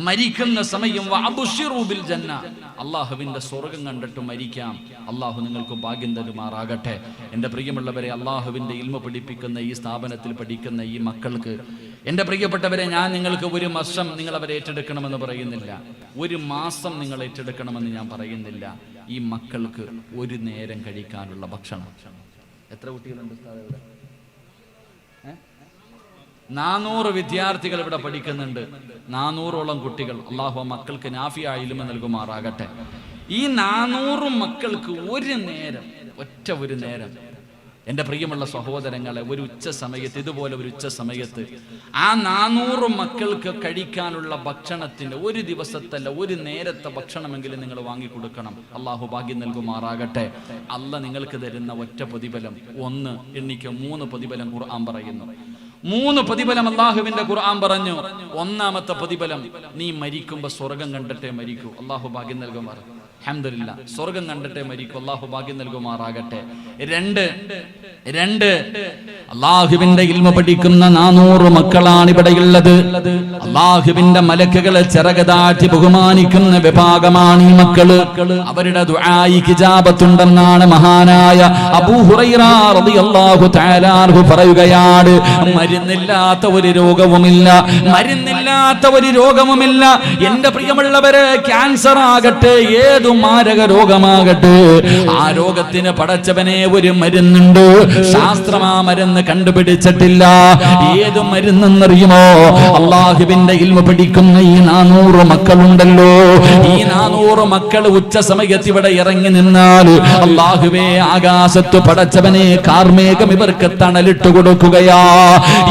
മരിക്കുന്ന സമയം അള്ളാഹുവിന്റെ സ്വർഗം കണ്ടിട്ട് മരിക്കാം. അള്ളാഹു നിങ്ങൾക്ക് ഭാഗ്യം തരുമാറാകട്ടെ. എൻ്റെ പ്രിയമുള്ളവരെ, അള്ളാഹുവിന്റെ ഇൽമ പഠിപ്പിക്കുന്ന ഈ സ്ഥാപനത്തിൽ പഠിക്കുന്ന ഈ മക്കൾക്ക്, എൻ്റെ പ്രിയപ്പെട്ടവരെ, ഞാൻ നിങ്ങൾക്ക് ഒരു വർഷം നിങ്ങൾ അവരെ ഏറ്റെടുക്കണമെന്ന് പറയുന്നില്ല, ഒരു മാസം നിങ്ങൾ ഏറ്റെടുക്കണമെന്ന് ഞാൻ പറയുന്നില്ല. ഈ മക്കൾക്ക് ഒരു നേരം കഴിക്കാനുള്ള ഭക്ഷണം. എത്ര കുട്ടികളുണ്ട് ഇവിടെ? 400 വിദ്യാർത്ഥികൾ ഇവിടെ പഠിക്കുന്നുണ്ട്. 400ഓളം കുട്ടികൾ. അള്ളാഹു മക്കൾക്ക് നാഫിയ ഇൽമ നൽകുമാറാകട്ടെ. ഈ 400 മക്കൾക്ക് ഒരു നേരം, ഒരു നേരം, എൻ്റെ പ്രിയമുള്ള സഹോദരങ്ങളെ, ഒരു ഉച്ച സമയത്ത്, ഇതുപോലെ ഒരു ഉച്ച സമയത്ത് ആ 400 മക്കൾക്ക് കഴിക്കാനുള്ള ഭക്ഷണത്തിന് ഒരു ദിവസത്തല്ല, ഒരു നേരത്തെ ഭക്ഷണമെങ്കിലും നിങ്ങൾ വാങ്ങിക്കൊടുക്കണം. അള്ളാഹു ഭാഗ്യം നൽകുമാറാകട്ടെ. അല്ല നിങ്ങൾക്ക് തരുന്ന ഒറ്റ പ്രതിഫലം, 1 എണ്ണിക്ക് 3 പ്രതിഫലം ഖുർആൻ പറയുന്നു. 3 പ്രതിഫലം അള്ളാഹുവിന്റെ ഖുർആൻ പറഞ്ഞു. 1ാമത്തെ പ്രതിഫലം, നീ മരിക്കുമ്പോ സ്വർഗം കണ്ടിട്ടേ മരിക്കൂ. അള്ളാഹു ഭാഗ്യം നൽകുമാറാകട്ടെ. അൽഹംദുലില്ലാ, സ്വർഗം കണ്ടിട്ടേ മരിക്കൂ. അള്ളാഹു ഭാഗ്യം നൽകുമാറാകട്ടെ. 2 അള്ളാഹുവിന്റെ ഇൽമ പഠിക്കുന്ന 400 മക്കളാണ് ഇവിടെയുള്ളത്. അള്ളാഹുവിന്റെ മലക്കുകളെ ചിറകതാറ്റി ബഹുമാനിക്കുന്ന വിഭാഗമാണ് ഈ മക്കള്. അവരുടെ ദുആഇക്ക് ഇജാബത്തുണ്ടെന്നാണ് മഹാനായ അബൂ ഹുറൈറ റളിയല്ലാഹു തആല അൻഹു പറയുകയാണ്. മരുന്നില്ലാത്ത ഒരു രോഗവുമില്ല. എന്റെ പ്രിയമുള്ളവരെ, ക്യാൻസർ ആകട്ടെ, ഏതു മാരക രോഗമാകട്ടെ, ആ രോഗത്തിന് പടച്ചവനെ ഒരു മരുന്നുണ്ട്. ശാസ്ത്രം ആ മരുന്ന് കണ്ടുപിടിച്ചിട്ടില്ല. ഏത് മരുന്നെന്നറിയുമോ? അള്ളാഹുവിന്റെ ഇൽമ പഠിക്കുന്ന ഈ 400 മക്കളുണ്ടല്ലോ, ഈ 400 മക്കൾ ഉച്ച സമയത്ത് ഇവിടെ ഇറങ്ങി നിന്നാൽ, അള്ളാഹുവേ, ആകാശത്ത് പടച്ചവനെ കാർമേഘം ഇവർക്ക് തണലിട്ട് കൊടുക്കുകയാ.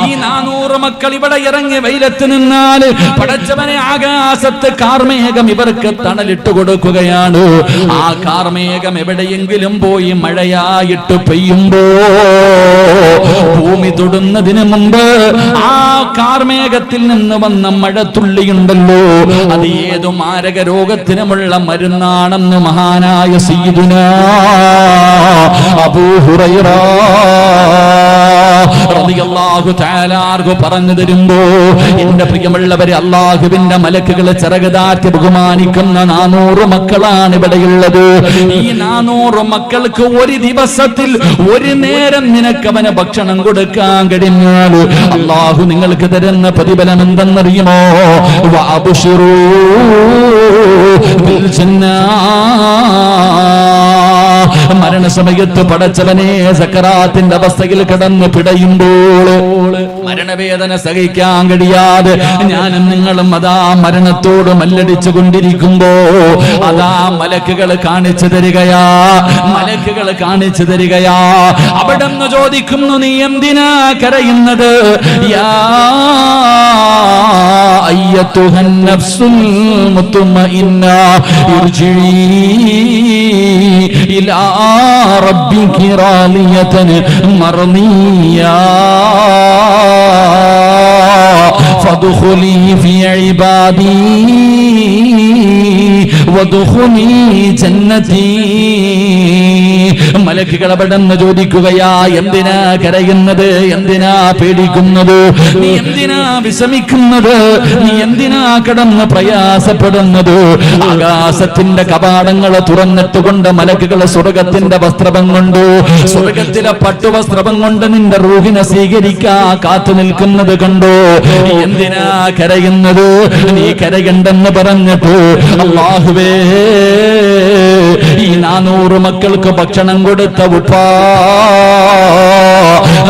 ഈ 400 മക്കൾ ഇവിടെ ഇറങ്ങി വെയിലത്ത് നിന്നാൽ, പടച്ചവനെ, ആകാശത്ത് കാർമേഘം ഇവർക്ക് തണലിട്ട് കൊടുക്കുകയാണ്. ആ കാർമേഘം എവിടെയെങ്കിലും പോയി മഴയായിട്ട് പെയ്യുമ്പോ, ഭൂമി തൊടുന്നതിന് മുമ്പ് ആ കാർമേഘത്തിൽ നിന്ന് വന്ന മഴത്തുള്ളിയുണ്ടല്ലോ, അത് ഏതു മാരക രോഗത്തിനുമുള്ള മരുന്നാണെന്ന് മഹാനായ സയ്യിദുനാ അബൂ ഹുറൈറ റളിയല്ലാഹു തആല അൻഹു പറഞ്ഞു തരുമ്പോ, എന്റെ പ്രിയമുള്ളവരെ, അള്ളാഹുവിന്റെ മലക്കുകളെ ചിറകതാറ്റി ബഹുമാനിക്കുന്ന 400 മക്കളാണ് ഇവിടെയുള്ളത്. ഈ 400 മക്കൾക്ക് ഒരു ദിവസത്തിൽ ഒരു നേരം നിനക്ക് അവന് ഭക്ഷണം കൊടുക്കാൻ കഴിഞ്ഞാൽ, അള്ളാഹു നിങ്ങൾക്ക് തരുന്ന പ്രതിഫലം എന്തെന്നറിയുമോ? വഅബ്ശിറൂ ബിൽ ജന്നാ. മരണസമയത്ത് പടച്ചവനെ, സക്കറാത്തിന്റെ അവസ്ഥയിൽ കിടന്ന് പിടയുമ്പോൾ, മരണവേദന സഹിക്കാൻ കഴിയാതെ ഞാനും നിങ്ങളും അതാ മരണത്തോട് മല്ലടിച്ചു കൊണ്ടിരിക്കുമ്പോ, അതാ മലക്കുകൾ കാണിച്ചു തരികയാ. അവിടെന്ന് ചോദിക്കുന്നു, നീ എന്തിനാ കരയുന്നത്? യാ അയ്യത്തുഹൻ നഫ്സുൽ മുത്മഇന്ന ഇർജിഇ ഇലാ റബ്ബികി റാളിയതൻ മർദിയാ ഫദ്ഖുലി ഫീ ഇബാദി വദ്ഖുലീ ജന്നതീ. മലക്കുകൾ അവിടെന്ന് ചോദിക്കുകയാ, എന്തിനാ കരയുന്നത്, എന്തിനാ പേടിക്കുന്നത്, നീ എന്തിനാ വിഷമിക്കുന്നത്, നീ എന്തിനാ കിടന്ന് പ്രയാസപ്പെടുന്നത്? ആകാശത്തിന്റെ കവാടങ്ങൾ തുറന്നിട്ടുകൊണ്ട് മലക്കുകൾ സ്വർഗത്തിന്റെ വസ്ത്രം കൊണ്ട്, സ്വർഗത്തിലെ പട്ടുവസ്ത്രം കൊണ്ട് നിന്റെ റൂഹിനെ സ്വീകരിക്കാ കാത്തു നിൽക്കുന്നത് കണ്ടോ? എന്തിനാ കരയുന്നത്? നീ കരയണ്ടെന്ന് പറഞ്ഞിട്ട് അല്ലാഹുവേ, ഈ 400 മക്കൾക്ക് ഭക്ഷണം കൊടുത്ത ഉപ്പ,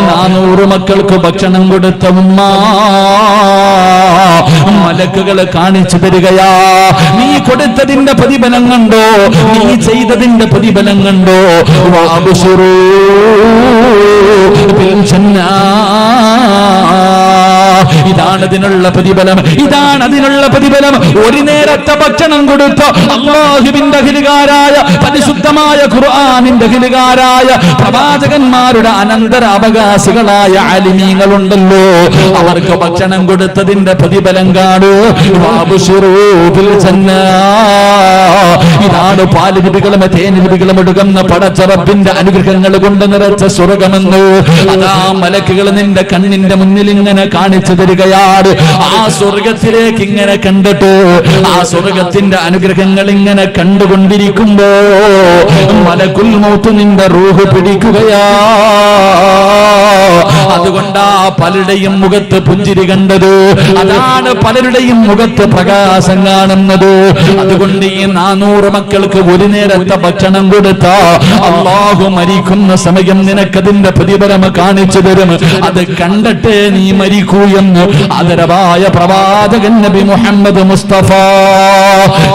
400 മക്കൾക്ക് ഭക്ഷണം കൊടുത്ത ഉമ്മ, മലക്കുകൾ കാണിച്ചു തരികയാ, നീ കൊടുത്തതിന്റെ പ്രതിഫലം കണ്ടോ, നീ ചെയ്തതിന്റെ പ്രതിഫലം കണ്ടോ? വഅബ്ശിറൂ ബിൽ ജന്നാ. ഇതാണ് അതിനുള്ള പ്രതിഫലം, ഇതാണ് അതിനുള്ള പ്രതിഫലം. ഒരു നേരത്തെ ഭക്ഷണം കൊടുത്ത അല്ലാഹുവിന്റെ അഖിലുകാരായ പരിശുദ്ധമായ ഖുർആനിന്റെ അഖിലുകാരായ പ്രവാചകന്മാരുടെ അനന്തര അവകാശികളായ ആലിമീങ്ങളുണ്ടല്ലോ, അവർക്ക് ഭക്ഷണം കൊടുത്തതിന്റെ പ്രതിഫലം കാണൂ. വഅബ്ശിറൂ ബിൽ ജന്നാ. ഇതാണ് പാലുലിപികളും തേനിലിപികളും ഒടുകുന്ന പടച്ച റബ്ബിന്റെ അനുഗ്രഹങ്ങൾ കൊണ്ട് നിറച്ച സ്വർഗമെന്ന് അതാ മലക്കുകൾ നിന്റെ കണ്ണിന്റെ മുന്നിൽ ഇങ്ങനെ കാണിച്ചു തരികയാണ്. ആ സ്വർഗത്തിലേക്ക് ഇങ്ങനെ കണ്ടിട്ട്, ആ സ്വർഗത്തിന്റെ അനുഗ്രഹങ്ങൾ ഇങ്ങനെ കണ്ടുകൊണ്ടിരിക്കുമ്പോ മലക്കുൽ മൗത്ത് നിന്റെ റൂഹ് പിടിക്കുകയാ. അതുകൊണ്ടാ പലരുടെയും മുഖത്ത് പുഞ്ചിരി കണ്ടത്, അതാണ് പലരുടെയും മുഖത്ത് പ്രകാശം കാണുന്നത്. അതുകൊണ്ട് ഈ 400 മക്കൾക്ക് ഒരു നേരത്തെ ഭക്ഷണം കൊടുത്ത അല്ലാഹു മരിക്കുന്ന സമയം നിനക്കതിന്റെ പ്രതിഫലം കാണിച്ചു തരും. അത് കണ്ടിട്ട് നീ മരിക്കൂ എന്ന് ആദരവായ പ്രവാചകൻ നബി മുഹമ്മദ് മുസ്തഫ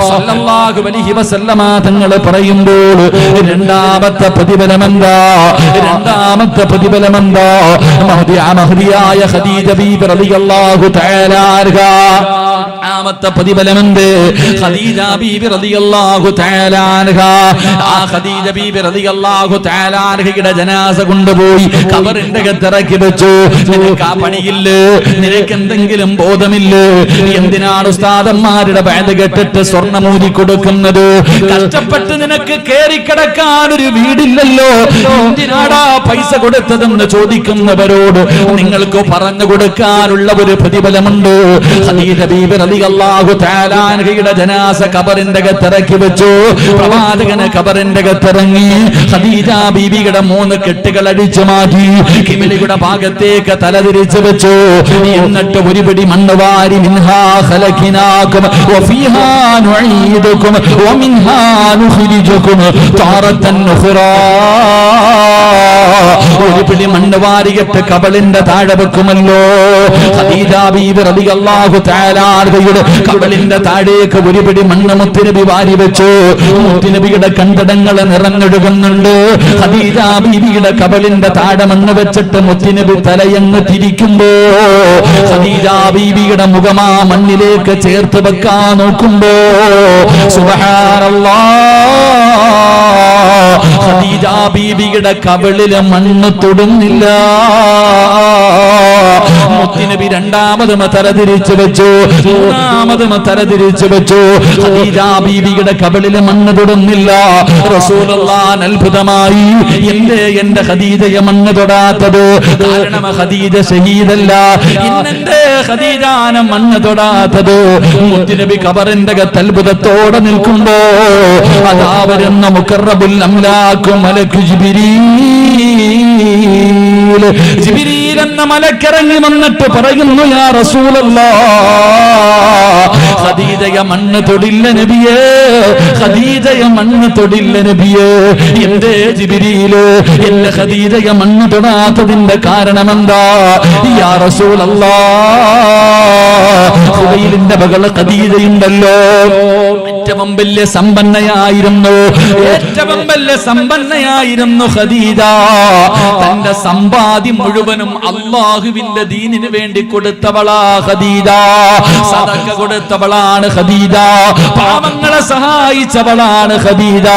സല്ലല്ലാഹു അലൈഹി വസല്ലമ തങ്ങൾ പറയുമ്പോൾ രണ്ടാമത്തെ പ്രതിഫലം എന്താ? രണ്ടാമത്തെ പ്രതിഫലം എന്താ? മഹദിയായ ഖദീജ ബീബി റളിയല്ലാഹു തആല അൻഹ. രണ്ടാമത്തെ പ്രതിഫലം എന്ത്? ഖദീജ ബീബി റളിയല്ലാഹു തആല അൻഹ. ആ ഖദീജ ബീബി റളിയല്ലാഹു തആല അൻഹയുടെ ജനാസ കൊണ്ടുപോയി ഖബറിന്റെ അകത്തിറക്കി വെച്ചു. നിനക്ക് ആ പണിയില്ല, നിനക്ക് എന്തെങ്കിലും ബോധമില്ല? എന്തിനാണ് ഉസ്താദന്മാരുടെ ബാധ കെട്ടിട്ട് സ്വർണ്ണമൂരി കൊടുക്കുന്നത്? കഷ്ടപ്പെട്ട് നിനക്ക് കേറിക്കിടക്കാൻ ഒരു വീടില്ലല്ലോ, എന്തിനാടാ പൈസ കൊടുത്തതെന്ന് ചോദിക്കുന്നവരോട് നിങ്ങൾക്ക് പറഞ്ഞു കൊടുക്കാനുള്ള ഒരു പ്രതിഫലമുണ്ട്. ഖദീജ ബീബി റളിയല്ലാഹു തആല അൻഹയുടെ ജനാസ ഖബറിന്റെ അകത്തിറക്കി വെച്ചു. പ്രവാചകന് ഖബറിന്റെ അകത്തിറങ്ങി ഖദീജ ബീബിയുടെ 3 കെട്ടുകൾ അടിച്ചു മാറ്റി കിബിലയുടെ ഭാഗത്തേക്ക് തലതിരിച്ചു വെച്ചു. എന്നിട്ട് ഒരു പിടി മണ്ണ് വാരി മിൻഹാ ഖലഖനാകും വഫീഹാ നുഈദുകും വമിൻഹാ നുഖ്രിജുകും താറത്തൻ ഉഖ്റാ. ഒരു പിടി മണ്ണ് വാരിയിട്ട് കബളിന്റെ താഴെ വെക്കുമല്ലോ. ഖദീജ ബീബി റളിയല്ലാഹു തആല അൻഹയുടെ കബളിന്റെ താഴേക്ക് ഒരു പിടി മണ്ണ് മുത്തുനബി വാരി വെച്ചു. മുത്തുനബിയുടെ കണ്ടടങ്ങൾ നിറഞ്ഞൊഴുകുന്നുണ്ട്. ഖദീജ ബീബിയുടെ കബളിന്റെ താഴെ മണ്ണ് വെച്ചിട്ട് മുത്തുനബി തലയങ്ങ് തിരിക്കുമ്പോ ഖദീജ ബീബിയുടെ മുഖമാ മണ്ണിലേക്ക് ചേർത്ത് വെക്കാൻ നോക്കുമ്പോ സുബ്ഹാനല്ലാഹ്, ഖദീജ ബീബിയുടെ കബളിലെ മണ്ണ് തൊടുന്നില്ല. മുത്തുനബി രണ്ടാമതും തലതിരിച്ചു വെച്ചു, മൂന്നാമതും തലതിരിച്ചു വെച്ചു. ഖദീജ ബീബിയുടെ കബളിലെ മണ്ണ് തൊടുന്നില്ല. റസൂലുള്ളാഹി അത്ഭുതമായി, എന്റെ ഖദീജയെ മണ്ണ് തൊടാത്തത്? കാരണം ഖദീജ ഷഹീദല്ല. ഇന്നെന്റെ ഖദീജാനെ മണ്ണ് തൊടാത്തത്? മുത്തുനബി ഖബറിന്റെ അകത്ത് അത്ഭുതത്തോടെ നിൽക്കുമ്പോ അതാ വരുന്ന മുഖറബുൽ അംലാഖ് മലക്ക് ജിബ്രീൽ. ജിബ്രീൽ എന്ന മലക്കിറങ്ങി വന്നിട്ട് പറയുന്നു, യാ റസൂലല്ലാഹ്, ഖദീജയെ മണ്ണ് തൊടില്ല നബിയേ, ഖദീജയെ മണ്ണ് തൊടില്ല നബിയേ. എന്റെ ജിബ്രീൽ, എന്റെ ഖദീജയെ മണ്ണ് തൊടാത്തതിന്റെ കാരണം എന്താ? യാ റസൂലല്ലാഹ്, ഖുബൈലിന്റെ മകള് ഖദീജയുണ്ടല്ലോ, ഏറ്റവും വലിയ സമ്പന്നയായിരുന്നു, ഏറ്റവും വലിയ സമ്പന്നയായിരുന്നു ഖദീജ. തന്റെ സമ്പാദ്യം മുഴുവനും അല്ലാഹുവിന്റെ ദീനിന് വേണ്ടി കൊടുത്തവളാ ഖദീജ. സദഖ കൊടുത്തവളാണ് ഖദീജ, പാവങ്ങളെ സഹായിച്ചവളാണ് ഖദീജ.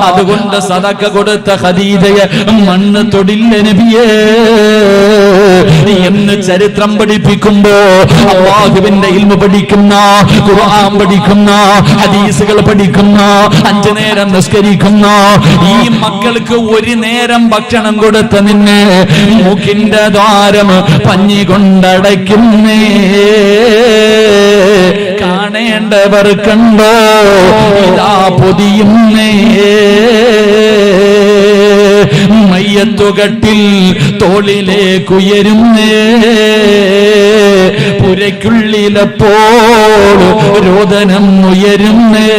അതുകൊണ്ട് സദഖ കൊടുത്ത ഖദീജയെ മണ്ണ് തൊടില്ല നബിയേ. എന്ന് ചരിത്രം പഠിപ്പിക്കുമ്പോ അല്ലാഹുവിന്റെ ഇൽമു പഠിക്കുന്ന, ഖുർആൻ പഠിക്കുന്ന, ഹദീസുകൾ പഠിക്കുന്ന, 5 നേരം നിസ്കരിക്കുന്ന ഈ മക്കൾക്ക് ഒരു നേരം ഭക്ഷണം കൊടുത്ത നിന്നെ മൂക്കിന്റെ ദ്വാരം പഞ്ഞി കൊണ്ടടയ്ക്കുന്നേ. കാണേണ്ടവർ കണ്ടോ ഇതാ പൊതിയുന്നേ. മയ്യത്തുകട്ടിൽ തോളിലേക്കുയരുന്നേ. പുരയ്ക്കുള്ളിലപ്പോൾ രോദനം ഉയരുന്നേ.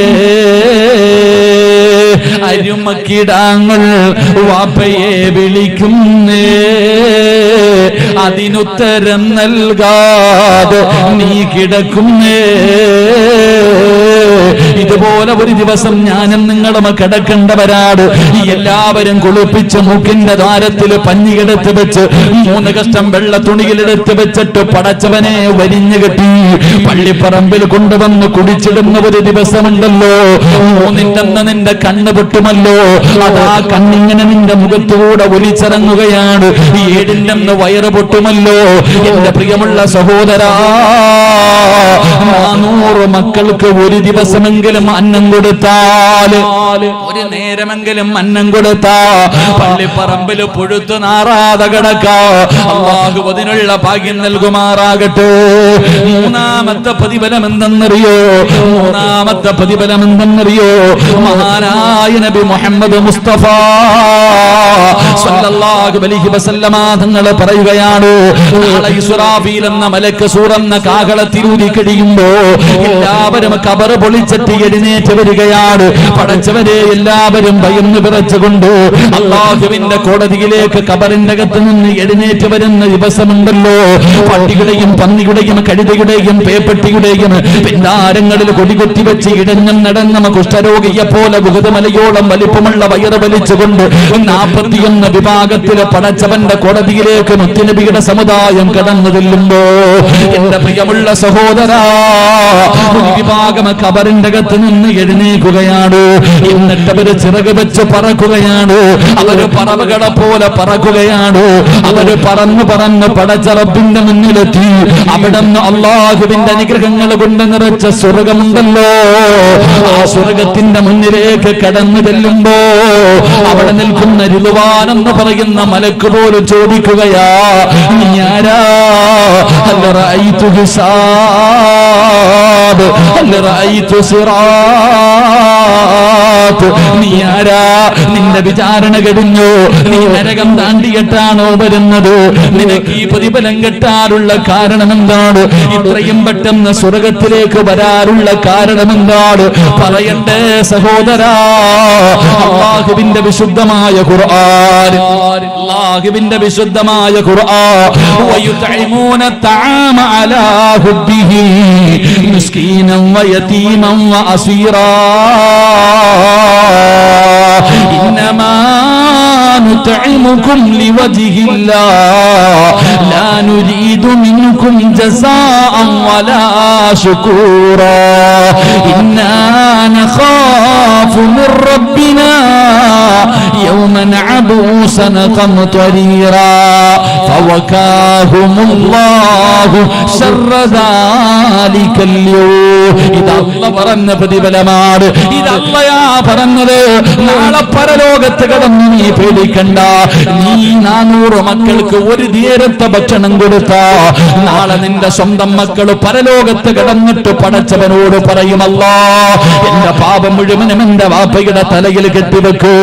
അരുമക്കിടാങ്ങൾ വാപ്പയെ വിളിക്കുന്നേ. അതിനുത്തരം നൽകാതെ നീ കിടക്കുന്നേ. ഇതുപോലെ ഒരു ദിവസം ഞാനും നിങ്ങളും കിടക്കേണ്ടവരാട്. എല്ലാവരും കുളിപ്പിച്ച് മൂക്കിന്റെ ദ്വാരത്തിൽ പഞ്ഞിയെടുത്ത് വെച്ച് 3 കഷ്ടം വെള്ള തുണിയിലെടുത്ത് വെച്ചിട്ട് പടച്ചവനെ വരിഞ്ഞു കെട്ടി പള്ളിപ്പറമ്പിൽ കൊണ്ടുവന്ന് കുടിച്ചിടുന്ന ഒരു ദിവസമുണ്ടല്ലോ. 3 നിന്റെ കണ്ണ് പൊട്ടുമല്ലോ. അതാ കണ്ണിങ്ങനെ നിന്റെ മുഖത്തുകൂടെ ഒലിച്ചിറങ്ങുകയാണ്. 7 വയറ് പൊട്ടുമല്ലോ. എന്റെ പ്രിയമുള്ള സഹോദരാ, 400 മക്കൾക്ക് ഒരു ദിവസമെങ്കിലും അന്നം കൊടുത്താൽ, ഒരു നേരമെങ്കിലും അന്നം കൊടുത്താ പള്ളിപ്പറമ്പിൽ പുഴുത്തു നാറാതെ കിടക്കാ. അല്ലാഹു അതിനുള്ള ഭാഗ്യം നൽകുമാറാകട്ടെ. 3-ാമത്തെ പ്രതിഫലം എന്തെന്നറിയോ? 3-ാമത്തെ പ്രതിഫലം എന്തെന്നറിയോ? മഹാനായ നബി മുഹമ്മദ് മുസ്തഫ സല്ലല്ലാഹു അലൈഹി വസല്ലമ തങ്ങൾ പറയുകയാണ്, നാളെ ഇസ്രാഫീൽ എന്ന മലക്ക് സൂറന്ന കാഹളത്തിലൂതി കഴിയുമ്പോ എല്ലാവരും കബർ പൊളിച്ചിട്ട് എഴുന്നേറ്റ് വരികയാണ്. പടച്ചവരെ എല്ലാവരും ഭയന്ന് വിറച്ചുകൊണ്ട് അല്ലാഹുവിന്റെ കോടതിയിലേക്ക് കബറിന്റെ അകത്ത് നിന്ന് എഴുന്നേറ്റ് വരുന്ന ദിവസമുണ്ടല്ലോ. പട്ടിയുടെയും പന്നിയുടെയും കഴുതയുടെയും പേപ്പട്ടിയുടെയും പിന്നാരങ്ങളിൽ കൊടികുത്തി വെച്ച് ഇടഞ്ഞം നടന്ന കുഷ്ഠരോഗിയെ പോലെ ഗുഹതമലയോളം വലിപ്പമുള്ള വയറ് വലിച്ചുകൊണ്ട് 41 വിഭാഗത്തിലെ പടച്ചവന്റെ കോടതിയിലേക്ക് മുത്തുനബിയുടെ സമുദായം കടന്നു ചെല്ലുമ്പോ എന്റെ പ്രിയമുള്ള സഹോദരാ, ഒരു വിഭാഗം കബറിന്റെ അകത്ത് നിന്ന് എഴുന്നേൽക്കുകയാണ്. എന്നിട്ട് അവര് ചിറക് വെച്ച് പറക്കുകയാണ്. അവര് പറവകളെ പോലെ പറക്കുകയാണ്. അവര് പറന്ന് പടച്ച റബ്ബിന്റെ മുന്നിലെത്തി. അവിടെ നിന്ന് അല്ലാഹുവിന്റെ അനുഗ്രഹങ്ങൾ കൊണ്ട് നിറച്ച സ്വർഗമുണ്ടല്ലോ. ആ സ്വർഗത്തിന്റെ മുന്നിലേക്ക് കടന്നു ചെല്ലുമ്പോ അവിടെ നിൽക്കുന്ന റിദ്വാൻ എന്ന് പറയുന്ന മലക്ക് പോലും ചോദിക്കുകയാ, നീ ആരാ? ഹൽ റഅയ്തു ഹിസാബ്, ഹൽ റഅയ്തു സിറാത്ത്. നീ ആരാ? നിന്റെ വിചാരണ കഴിഞ്ഞു. നീ നരകം താണ്ടിയിട്ടാണോ വരുന്നത്? നിനക്ക് ഈ പ്രതിഫലം കിട്ടാനുള്ള കാരണം എന്താണ്? ഇത്രയും പെട്ടെന്ന് സ്വർഗത്തിലേക്ക് വരാറുള്ള കാരണം എന്താണ്? പറയണ്ടേ സഹോദരാ? അല്ലാഹുവിന്റെ വിശുദ്ധമായ ഖുർആൻ, അല്ലാഹുവിന്റെ വിശുദ്ധമായ ഖുർആൻ, വയുതഇമൂന തആമ അലാ ഹുബ്ബിഹി മിസ്കീനൻ വയതീമൻ വഅസീറാ ഇന്നമാ نطعمكم لوجه الله لا نريد منكم جزاء ولا شكورا إنا نخاف من ربنا يوما عبوسا قمطريرا فوقاهم الله شر ذلك اليوم. إذا الله പറഞ്ഞ പ്രതിഫലമാണ്. ഇതല്ലയാ പറഞ്ഞത്. നാളെ പരലോകത്ത് കടന്നു നീ പേടിക്കണ്ട. നീ 400 മക്കൾക്ക് ഒരു നേരത്തെ ഭക്ഷണം കൊടുത്താ നാളെ നിന്റെ സ്വന്തം മക്കൾ പരലോകത്ത് കടന്നിട്ട് പടച്ചവനോട് പറയും, അല്ലാ എന്റെ പാപം മുഴുവനും എന്റെ വാപ്പയുടെ തലയിൽ കെട്ടിവെക്കൂ.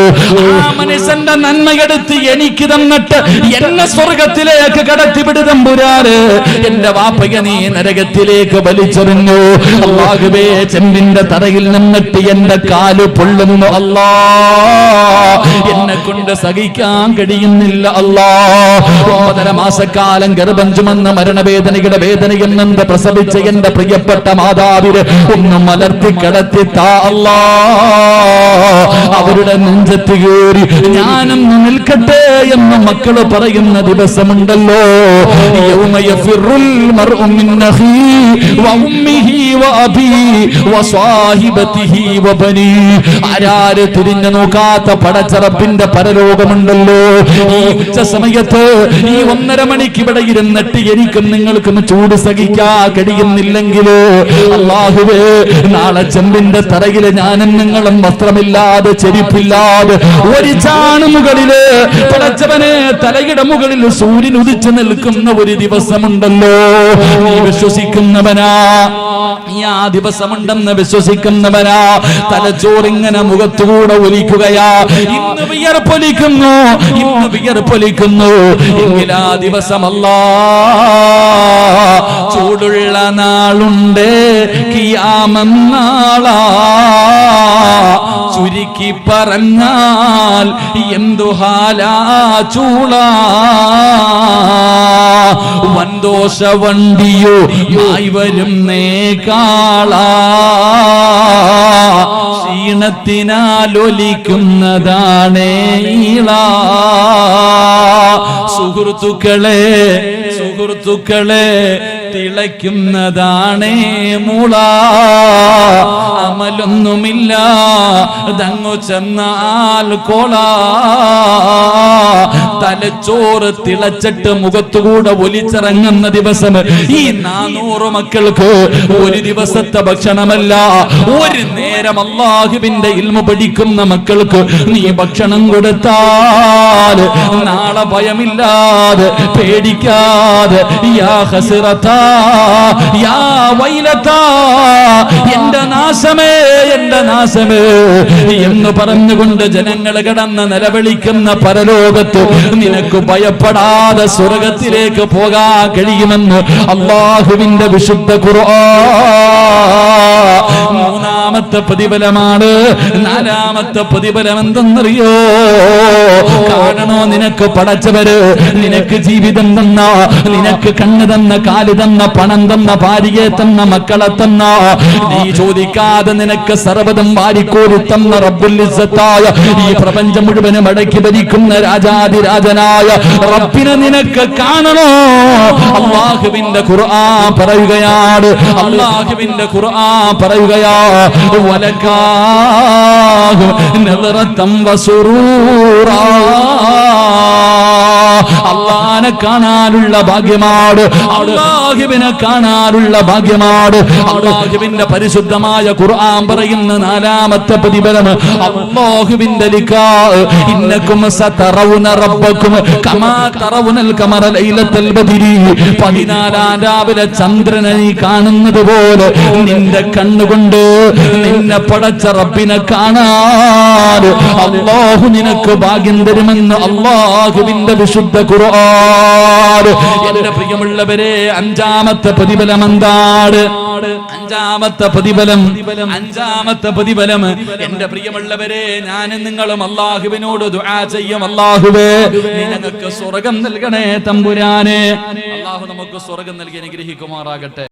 ആ മനുഷ്യന്റെ നന്മയെടുത്ത് എനിക്ക് തന്നിട്ട് എന്നെ സ്വർഗത്തിലേക്ക് കടത്തിവിട് തമ്പുരാന്. എന്റെ വാപ്പയെ നീ നരകത്തിലേക്ക് വലിച്ചെറിഞ്ഞു. അല്ലാഹുവേ, ചെമ്പിന്റെ തറയിൽ നിന്നിട്ട് എന്റെ കാല് പൊള്ളുന്നു. അല്ലാ, എന്നെ കൊണ്ട് സഹിക്കാൻ കഴിയുന്നില്ല. അല്ലാ, 9.5 മാസക്കാലം ഗർഭം ചുമന്ന മരണവേദനയുടെ വേദനയിൽ നിന്ന് പ്രസവിച്ച എന്റെ പ്രിയപ്പെട്ട മാതാവിന് ഒന്ന് മലർത്തി കിടത്തി താ അല്ലാ. അവരുടെ നെഞ്ചത്ത് സ്റ്റേജ് കയറി ഞാനൊന്ന് നിൽക്കട്ടെ എന്ന് മക്കള് പറയുന്ന ദിവസമുണ്ടല്ലോ. യൗമ യഫിറുൽ മർഉ മിൻ അഖീ വ ഉമ്മിഹി വ അബീ വ സ്വാഹിബതിഹി വ ബനീ. ആരാര് തിരിഞ്ഞു നോക്കാത്ത പടച്ചറപ്പിന്റെ പരലോകമുണ്ടല്ലോ. ഈ ഉച്ച സമയത്ത് ഈ 1.5 മണിക്ക് ഇവിടെ ഇരുന്നിട്ട് എനിക്കും നിങ്ങൾക്കും ചൂട് സഹിക്കാൻ കഴിയുന്നില്ലെങ്കിൽ അല്ലാഹുവേ, നാളെ ചെമ്പിന്റെ തറയിൽ ഞാനും നിങ്ങളും വസ്ത്രമില്ലാതെ ചെരുപ്പില്ലാതെ ഒരു ചാണ് മുകളില് പടച്ചവനെ തലയുടെ മുകളിൽ സൂര്യൻ ഉദിച്ചു നിൽക്കുന്ന ഒരു ദിവസമുണ്ടല്ലോ. നീ വിശ്വസിക്കുന്നവനാ? നീ ആ ദിവസമുണ്ടെന്ന് വിശ്വസിക്കുന്നവനാ? തലച്ചോറിങ്ങനെ മുഖത്തുകൂടെ ഒലിക്കുകയാ. ഇന്ന് വിയർപ്പൊലിക്കുന്നു, ഇന്ന് വിയർപ്പൊലിക്കുന്നു. എങ്കിലാ ദിവസമല്ല, ചൂടുള്ള നാളുണ്ട് കിയാമന്നാളാ. ചുരുക്കി പറഞ്ഞാൽ എന്തു ഹാലാ ചൂള. വൻദോഷ വണ്ടിയോ ആയി വരും നേക്കാളാ. ക്ഷീണത്തിനാലൊലിക്കുന്നതാണേ ഈള. സുഹൃത്തുക്കളെ സുഹൃത്തുക്കളെ തിളയ്ക്കുന്നതാണേ മുള. അമലൊന്നുമില്ല ദങ്ങു ചെന്നാൽ കോള. തലച്ചോറ് തിളച്ചിട്ട് മുഖത്തുകൂടെ ഒലിച്ചിറങ്ങുന്ന ദിവസം. ഈ 400 മക്കൾക്ക് ഒരു ദിവസത്തെ ഭക്ഷണമല്ല, ഒരു നേരം അല്ലാഹുവിന്റെ ഇൽമു പഠിക്കുന്ന മക്കൾക്ക് നീ ഭക്ഷണം കൊടുത്താൽ നാളെ ഭയമില്ലാതെ പേടിക്കാതെ യാ ഹസ്റതാ യാ വൈലതാ, എന്റെ നാശമേ എന്റെ നാശമേ എന്ന് പറഞ്ഞുകൊണ്ട് ജനങ്ങൾ കിടന്ന് നിലവിളിക്കുന്ന പരലോകത്ത് നിനക്ക് ഭയപ്പെടാതെ സ്വർഗത്തിലേക്ക് പോകാൻ കഴിയുമെന്ന് അല്ലാഹുവിന്റെ വിശുദ്ധ ഖുർആൻ. മൂന്നാമത്തെ പ്രതിഫലമാണ്. നാലാമത്തെ പ്രതിഫലം എന്തെന്നറിയോ? കാണണോ നിനക്ക് പടച്ചവര് നിനക്ക് ജീവിതം തന്ന, നിനക്ക് കണ്ണ് തന്ന, കാല് തന്ന, പണം തന്ന, ഭാര്യയെ തന്ന, മക്കളെ തന്ന, നീ ചോദിക്കാതെ നിനക്ക് സർവ്വതും വാരിക്കോരി തന്ന റബ്ബുൽ ഇസ്സത്തായ ഈ പ്രപഞ്ചം മുഴുവനും അടക്കി ഭരിക്കുന്ന രാജാതിരാജനായ റബ്ബിനെ നിനക്ക് കാണണോ? അല്ലാഹുവിന്റെ ഖുർആൻ പറയുകയാണ്, അല്ലാഹുവിന്റെ ഖുർആൻ പറയുകയാ, വലകാഹു നദറതം വസുറൂറാ. അല്ലാഹനെ കാണാനുള്ള ഭാഗ്യമാണ്, അല്ലാഹുവിനെ കാണാനുള്ള ഭാഗ്യമാണ്. അല്ലാഹുവിന്റെ പരിശുദ്ധമായ ഖുർആൻ പറയുന്ന നാലാമത്തെ പ്രതിഫലം അല്ലാഹുവിന്റെ ലിഖാ. ഇന്നകും സതറൗന റബ്ബകും കമാ തറൗനൽ ഖമറ ലൈലത്തുൽ ബദ്രി. 14 രാവിലെ ചന്ദ്രനെ നീ കാണുന്നത് പോലെ നിന്റെ കണ്ണുകൊണ്ട് നിന്നെ പടച്ച റബ്ബിനെ കാണാൻ അല്ലാഹു നിനക്ക് ഭാഗ്യം തരുമെന്ന് അല്ലാഹുവിന്റെ വിശുദ്ധ ഖുർആൻ. എന്റെ പ്രിയമുള്ളവരെ, അഞ്ചാമത്തെ പ്രതിഫലം എന്താണ്? അഞ്ചാമത്തെ പ്രതിഫലം എന്റെ പ്രിയമുള്ളവരെ, ഞാനും നിങ്ങളും അല്ലാഹുവിനോട് ദുആ ചെയ്യും. അല്ലാഹുവേ, നീ ഞങ്ങൾക്ക് സ്വർഗ്ഗം നൽകണേ തമ്പുരാനെ. അല്ലാഹു നമുക്ക് സ്വർഗ്ഗം നൽകി അനുഗ്രഹിക്കുമാറാകട്ടെ.